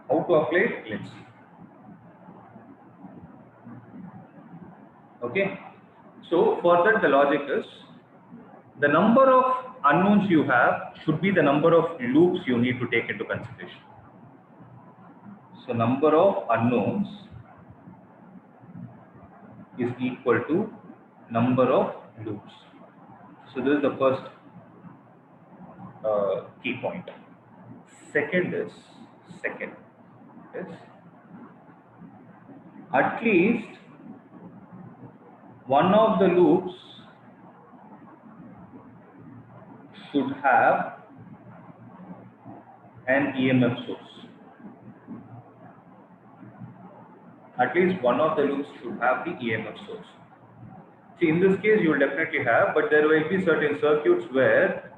How to apply it? Let's see. Okay. So for that, the logic is the number of unknowns you have should be the number of loops you need to take into consideration. So number of unknowns is equal to number of loops. So this is the first. key point. Second is at least one of the loops should have an EMF source. At least one of the loops should have the EMF source. See, in this case, you will definitely have, but there will be certain circuits where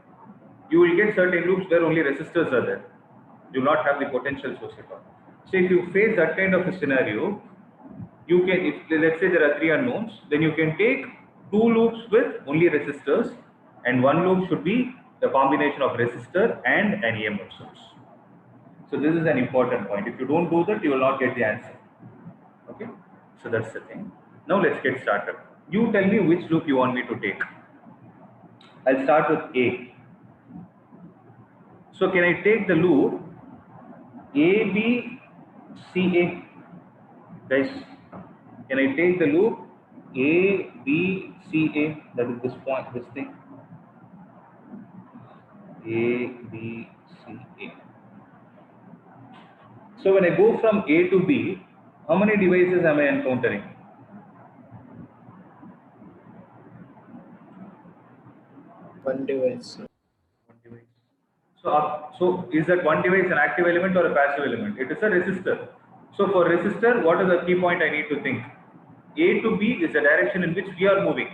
you will get certain loops where only resistors are there. You will not have the potential source at all. So, if you face that kind of a scenario, you can, if let's say there are 3 unknowns, then you can take 2 loops with only resistors, and 1 loop should be the combination of resistor and an EMF source. So this is an important point. If you don't do that, you will not get the answer. Okay, so that's the thing. Now let's get started. You tell me which loop you want me to take. I'll start with A. So can I take the loop ABCA? Guys, can I take the loop ABCA? That is this point, this thing. ABCA. So when I go from A to B, how many devices am I encountering? One device. One device. So is that one device an active element or a passive element? It is a resistor. So for resistor, what is the key point I need to think? A to B is the direction in which we are moving.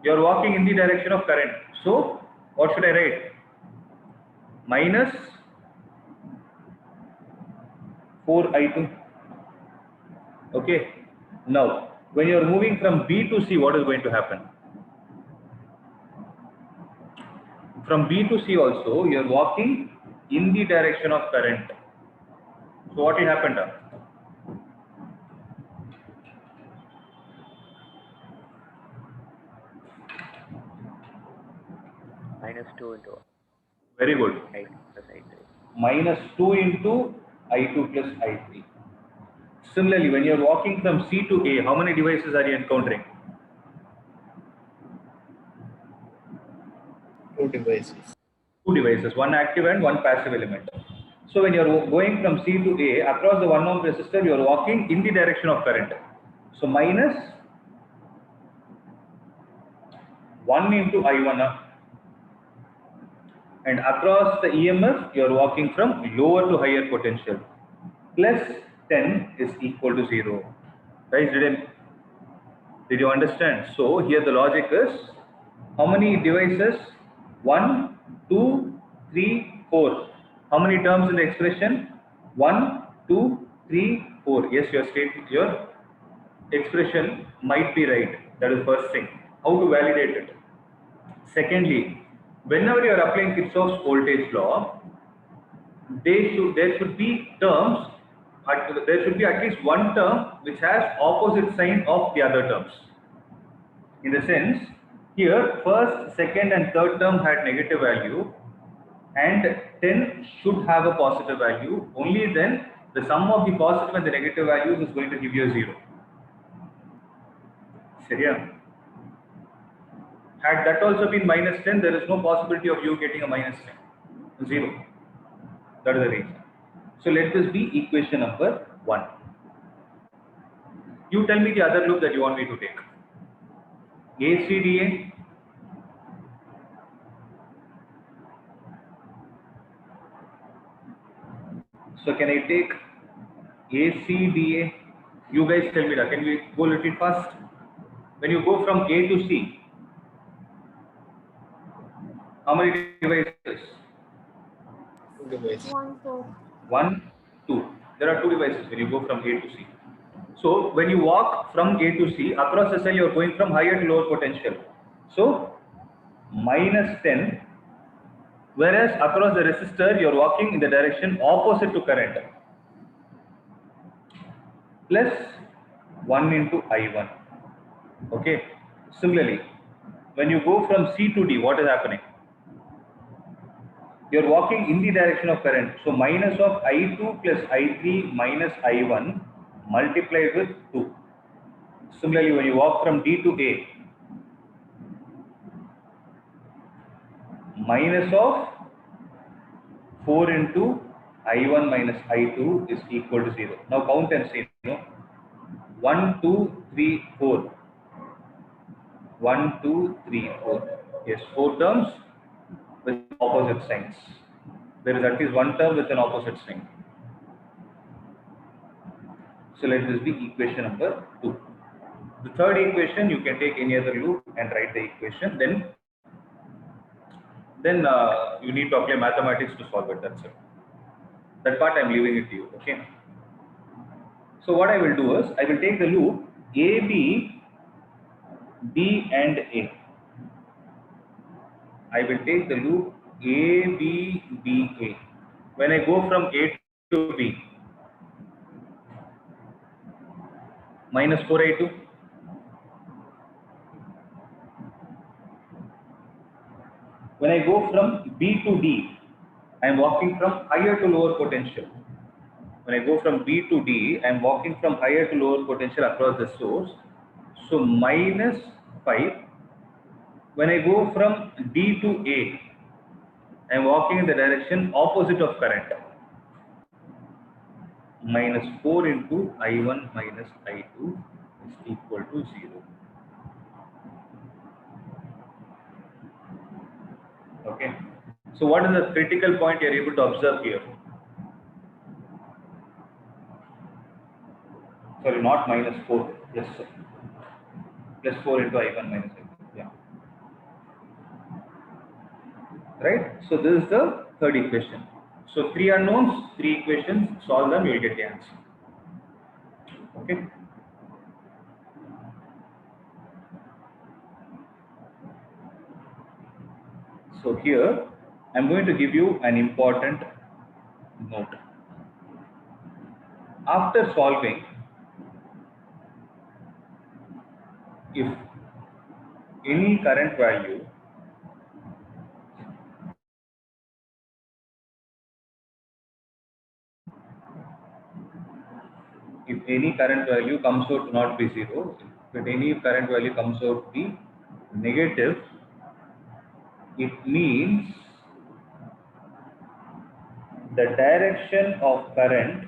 You are walking in the direction of current. So what should I write? Minus 4I2. Okay. Now, when you are moving from B to C, what is going to happen? From B to C also, you are walking in the direction of current. So what will happen now? -2 into Very good. I2 plus I3. Minus 2 into I2 plus I3. Similarly, when you are walking from C to A, how many devices are you encountering? 2 devices. 2 devices, one active and one passive element. So when you are going from C to A, across the 1 ohm resistor, you are walking in the direction of current. So minus 1 into I1. And across the EMF, you are walking from lower to higher potential. Plus 10 is equal to 0. Guys, did you understand? So here the logic is, how many devices? 1, 2, 3, 4. How many terms in the expression? 1, 2, 3, 4. Yes, your expression might be right. That is first thing. How to validate it? Secondly, whenever you are applying Kirchhoff's voltage law, there should be terms. There should be at least one term which has opposite sign of the other terms. In the sense, here first, second and third term had negative value, and 10 should have a positive value. Only then the sum of the positive and the negative values is going to give you a 0. Seriya? Had that also been minus 10, there is no possibility of you getting a minus 10. 0. That is the reason. So let this be equation number 1. You tell me the other loop that you want me to take. ACDA. So can I take ACDA? You guys tell me that. Can we go a little fast? When you go from A to C, how many devices? 2 devices. 1, 2. There are 2 devices when you go from A to C. So when you walk from A to C, across the cell you are going from higher to lower potential. So minus 10, whereas across the resistor you are walking in the direction opposite to current. Plus 1 into I1. Okay. Similarly, when you go from C to D, what is happening? You are walking in the direction of current. So minus of I2 plus I3 minus I1 multiplied with 2. Similarly, when you walk from D to A, minus of 4 into I1 minus I2 is equal to 0. Now count and see. No? 1, 2, 3, 4. 1, 2, 3, 4. Yes, 4 terms with opposite signs. There is at least one term with an opposite sign. So let this be equation number 2. The third equation, you can take any other loop and write the equation. Then you need to apply mathematics to solve it. That's it. That part I'm leaving it to you. Okay. So what I will do is I will take the loop A, B, B and A. I will take the loop A, B, B, A. When I go from A to B, minus 4I2. When I go from B to D, I am walking from higher to lower potential. When I go from B to D, I am walking from higher to lower potential across the source. So minus 5. When I go from D to A, I am walking in the direction opposite of current. Minus 4 into I1 minus I2 is equal to 0. Okay. So what is the critical point you are able to observe here? Sorry, not minus 4. Yes, sir. Plus 4 into I1 minus I2. Yeah. Right? So this is the third equation. So 3 unknowns, 3 equations, solve them, you will get the answer. Okay. So here I am going to give you an important note. After solving, if any current value comes out to not be 0, if any current value comes out to be negative, it means the direction of current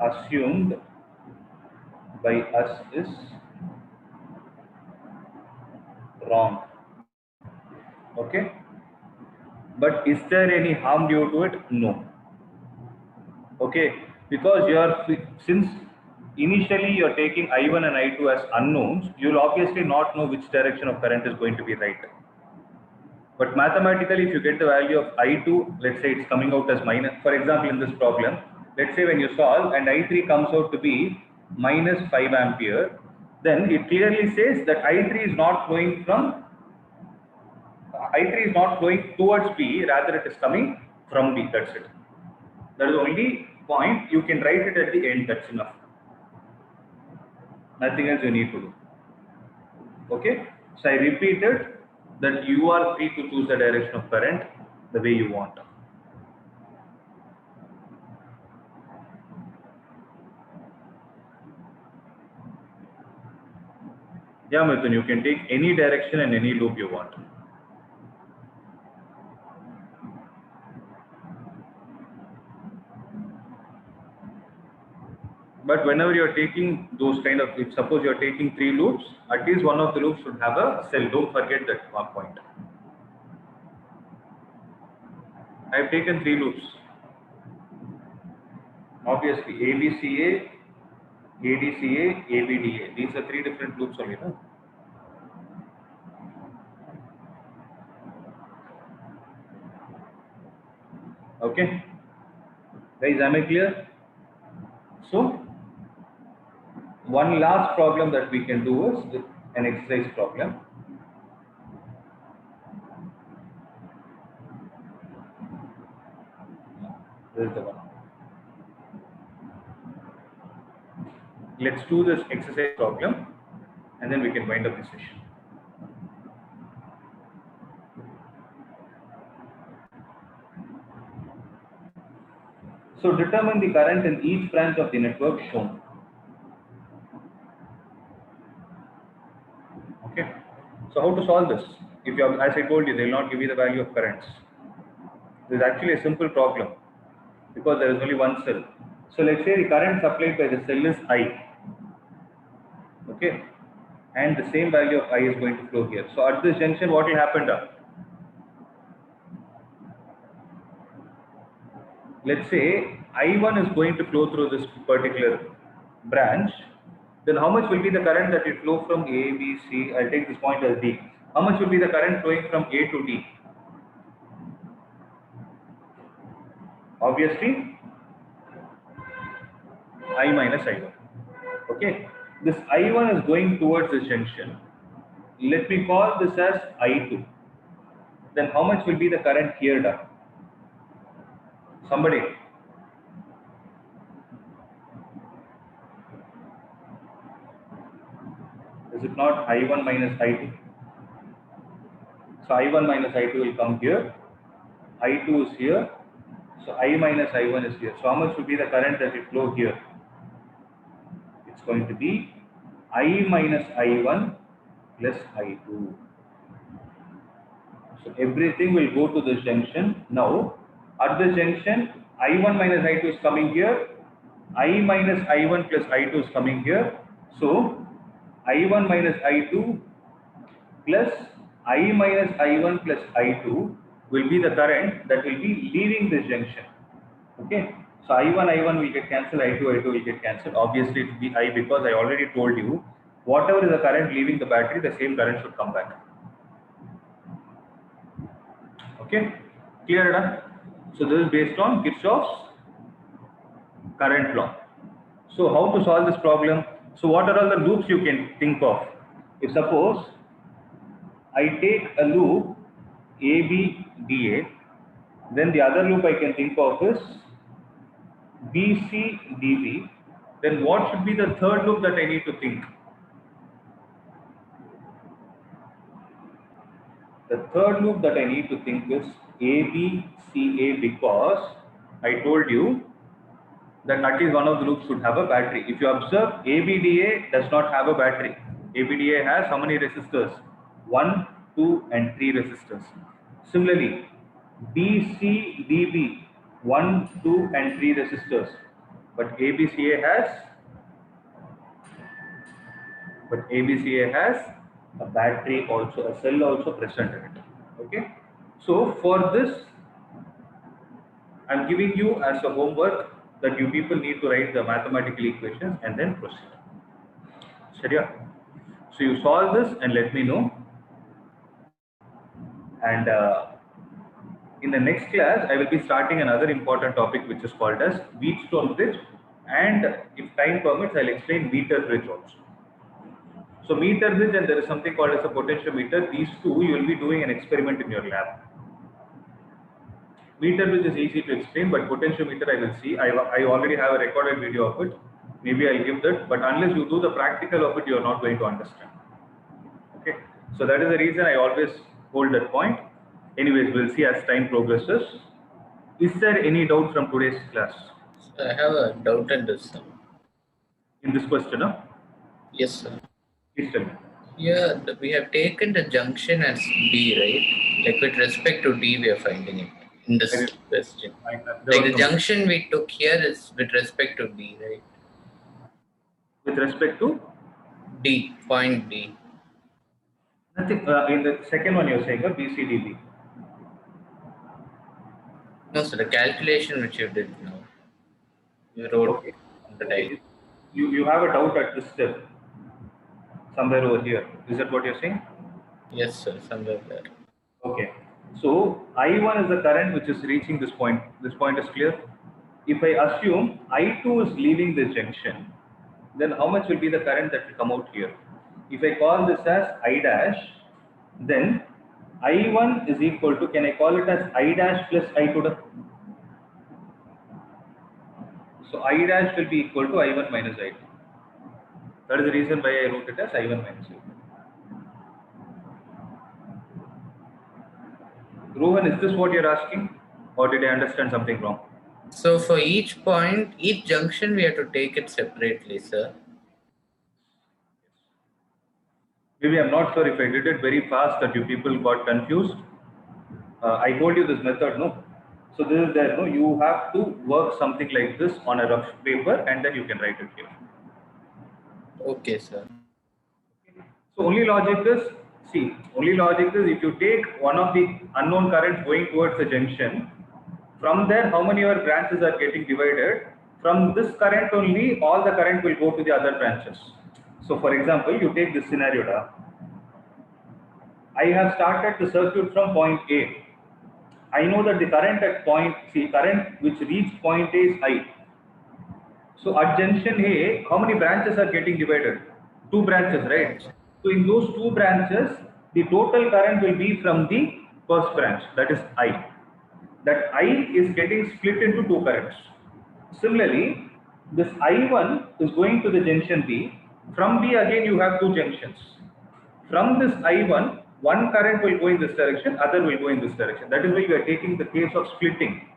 assumed by us is wrong. Okay? But is there any harm due to it? No. Okay? Because since initially you are taking I1 and I2 as unknowns, you will obviously not know which direction of current is going to be right. But mathematically, if you get the value of I2, let's say it's coming out as minus, for example, in this problem, let's say when you solve and I3 comes out to be minus 5 ampere, then it clearly says that I3 is not flowing towards B, rather it is coming from B. That's it. That is the only point. You can write it at the end. That's enough. Nothing else you need to do. Okay. So I repeated that you are free to choose the direction of current the way you want. Yeah, Mithun, you can take any direction and any loop you want. But whenever you are taking those kind of, if suppose you are taking 3 loops, at least one of the loops should have a cell. Don't forget that one point. I have taken 3 loops. Obviously, ABCA, ADCA, ABDA. These are 3 different loops only. No? Okay. Guys, am I clear? So, one last problem that we can do is an exercise problem. This is the one. Let's do this exercise problem and then we can wind up the session. So determine the current in each branch of the network shown. Okay. So how to solve this? If you have, as I told you, they will not give you the value of currents. This is actually a simple problem because there is only one cell. So let's say the current supplied by the cell is I. Okay, and the same value of I is going to flow here. So at this junction, what will happen now? Let's say I1 is going to flow through this particular branch, then how much will be the current that will flow from A, B, C? I'll take this point as D. How much will be the current flowing from A to D? Obviously, I minus I1. Okay, this I1 is going towards this junction. Let me call this as I2. Then how much will be the current here down? Somebody. Is it not I1 minus I2? So I1 minus I2 will come here. I2 is here. So I minus I1 is here. So how much will be the current that will flow here? It's going to be I minus I1 plus I2. So everything will go to this junction. Now, at this junction, I1 minus I2 is coming here. I minus I1 plus I2 is coming here. So, I1 minus I2 plus I minus I1 plus I2 will be the current that will be leaving this junction. Okay. So, I1 will get cancelled, I2 will get cancelled. Obviously, it will be I because I already told you, whatever is the current leaving the battery, the same current should come back. Okay, clear enough? So this is based on Kirchhoff's current law. So how to solve this problem? So what are all the loops you can think of? If suppose I take a loop AB, DA, then the other loop I can think of is BC, DB, then what should be the third loop that I need to think? The third loop that I need to think is ABCA because I told you that at least one of the loops should have a battery. If you observe, ABDA does not have a battery. ABDA has how many resistors? 1, 2 and 3 resistors. Similarly, BCDB 1, 2 and 3 resistors. But ABCA has a battery also, a cell also present in it. Okay. So for this, I'm giving you as a homework that you people need to write the mathematical equations and then proceed. Sharia. So you solve this and let me know. And in the next class, I will be starting another important topic which is called as Wheatstone bridge. And if time permits, I'll explain meter bridge also. So meter bridge and there is something called as a potentiometer. These two you will be doing an experiment in your lab. Meter bridge is easy to explain, but potentiometer I will see. I already have a recorded video of it. Maybe I'll give that, but unless you do the practical of it, you are not going to understand. Okay. So that is the reason I always hold that point. Anyways, we'll see as time progresses. Is there any doubt from today's class? I have a doubt in this. In this question, huh? Yes, sir. Please tell me. Yeah, we have taken the junction as D, right? Like with respect to D, we are finding it in this question. Like the junction we took here is with respect to D, right? With respect to? D, point D. Nothing. In the second one you're saying, BCDB. No, so the calculation which you did now, you wrote on the diagram. You have a doubt at this step, somewhere over here. Is that what you're saying? Yes, sir, somewhere there. Okay. So I1 is the current which is reaching this point. This point is clear. If I assume I2 is leaving this junction, then how much will be the current that will come out here? If I call this as I dash, then I1 is equal to, can I call it as I dash plus I2? So I dash will be equal to I1 minus I2. That is the reason why I wrote it as I1 minus I2. Rohan, is this what you're asking? Or did I understand something wrong? So for each point, each junction, we have to take it separately, sir. Maybe I'm not sure if I did it very fast that you people got confused. I told you this method, no? So this is there, no? You have to work something like this on a rough paper and then you can write it here. Okay, sir. So only logic is, see, only logic is if you take one of the unknown currents going towards a junction, from there how many of your branches are getting divided? From this current only, all the current will go to the other branches. So for example, you take this scenario now. I have started the circuit from point A. I know that the current at point C, current which reached point A is I. So at junction A, how many branches are getting divided? Two branches, right? So in those two branches, the total current will be from the first branch, that is I. That I is getting split into two currents. Similarly, this I1 is going to the junction B. From B again you have two junctions. From this I1, one current will go in this direction, other will go in this direction. That is why we are taking the case of splitting.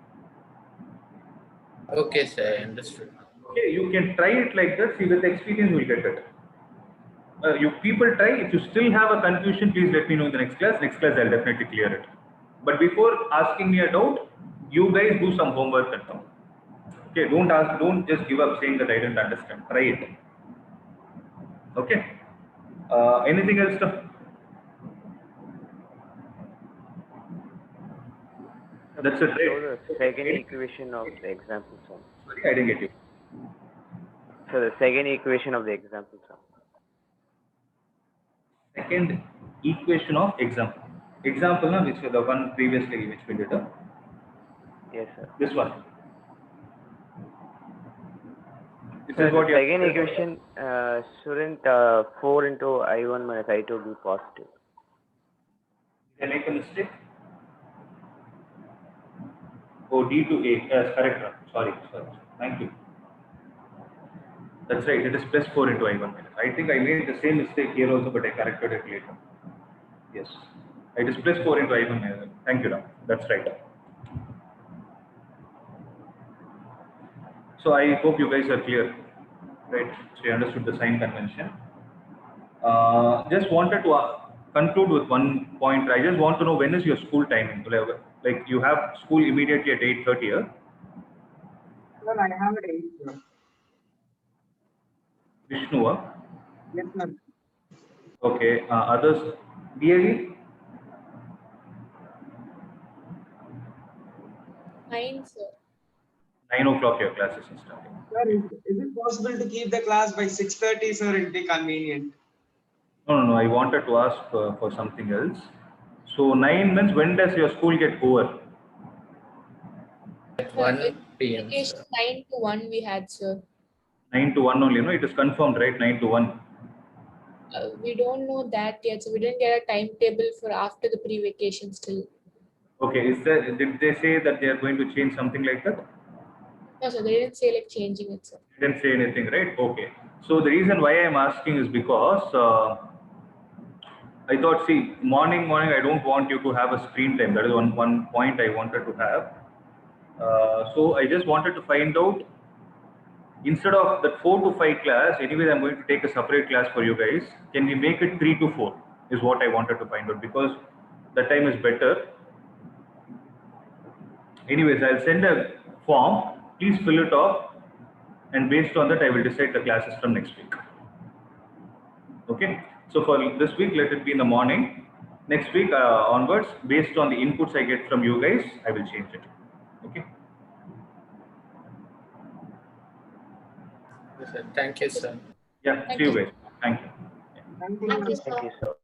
Okay, sir. I understood. Okay, you can try it like that. See, with experience, you will get it. You people try. If you still have a confusion, please let me know in the next class. Next class, I'll definitely clear it. But before asking me a doubt, you guys do some homework at home. Okay, don't just give up saying that I didn't understand. Try it. Okay. Anything else? That's it, So right? the second equation of the example sum. Sorry, I didn't get you. So the second equation of the example sum. Second equation of example. Example, na, which the one previously which we did. Yes, sir. This one. This So is what the you second equation shouldn't 4 into I1 minus I2 be positive? Did I make a mistake? Oh, D to A. Yes, correct. Sorry. Thank you. That's right. It is plus 4 into I1 minus. I think I made the same mistake here also, but I corrected it later. Yes. It is plus 4 into I1 minus. Thank you, Ram. That's right. So I hope you guys are clear. Right. So you understood the sign convention. Just wanted to conclude with one point. I just want to know, when is your school timing? Like you have school immediately at 8:30. Sir, I have it 8, sir. Vishnu. Yes, sir. Okay. Others, DAV? 9, sir. 9 o'clock your classes are starting. Sir, is it possible to keep the class by 6:30, sir? It'll be convenient. No. I wanted to ask for something else. So 9 means, when does your school get over? At 1 p.m. Vacation sir. 9 to 1 we had, sir. 9 to 1 only, no? It is confirmed, right? 9 to 1. We don't know that yet, so we didn't get a timetable for after the pre-vacation still. Okay. Did they say that they are going to change something like that? No, sir, they didn't say like changing it, sir. They didn't say anything, right? Okay. So the reason why I am asking is because I thought, see, morning, I don't want you to have a screen time. That is one point I wanted to have. So I just wanted to find out, instead of that 4 to 5 class, anyway, I'm going to take a separate class for you guys. Can we make it 3 to 4 is what I wanted to find out, because the time is better. Anyways, I'll send a form. Please fill it off. And based on that, I will decide the classes from next week. Okay. So for this week, let it be in the morning. Next week onwards, based on the inputs I get from you guys, I will change it. Okay. Yes, sir. Thank you, sir. Yeah. See you guys. Thank you. Thank you. Thank you, sir. sir. Thank you, sir.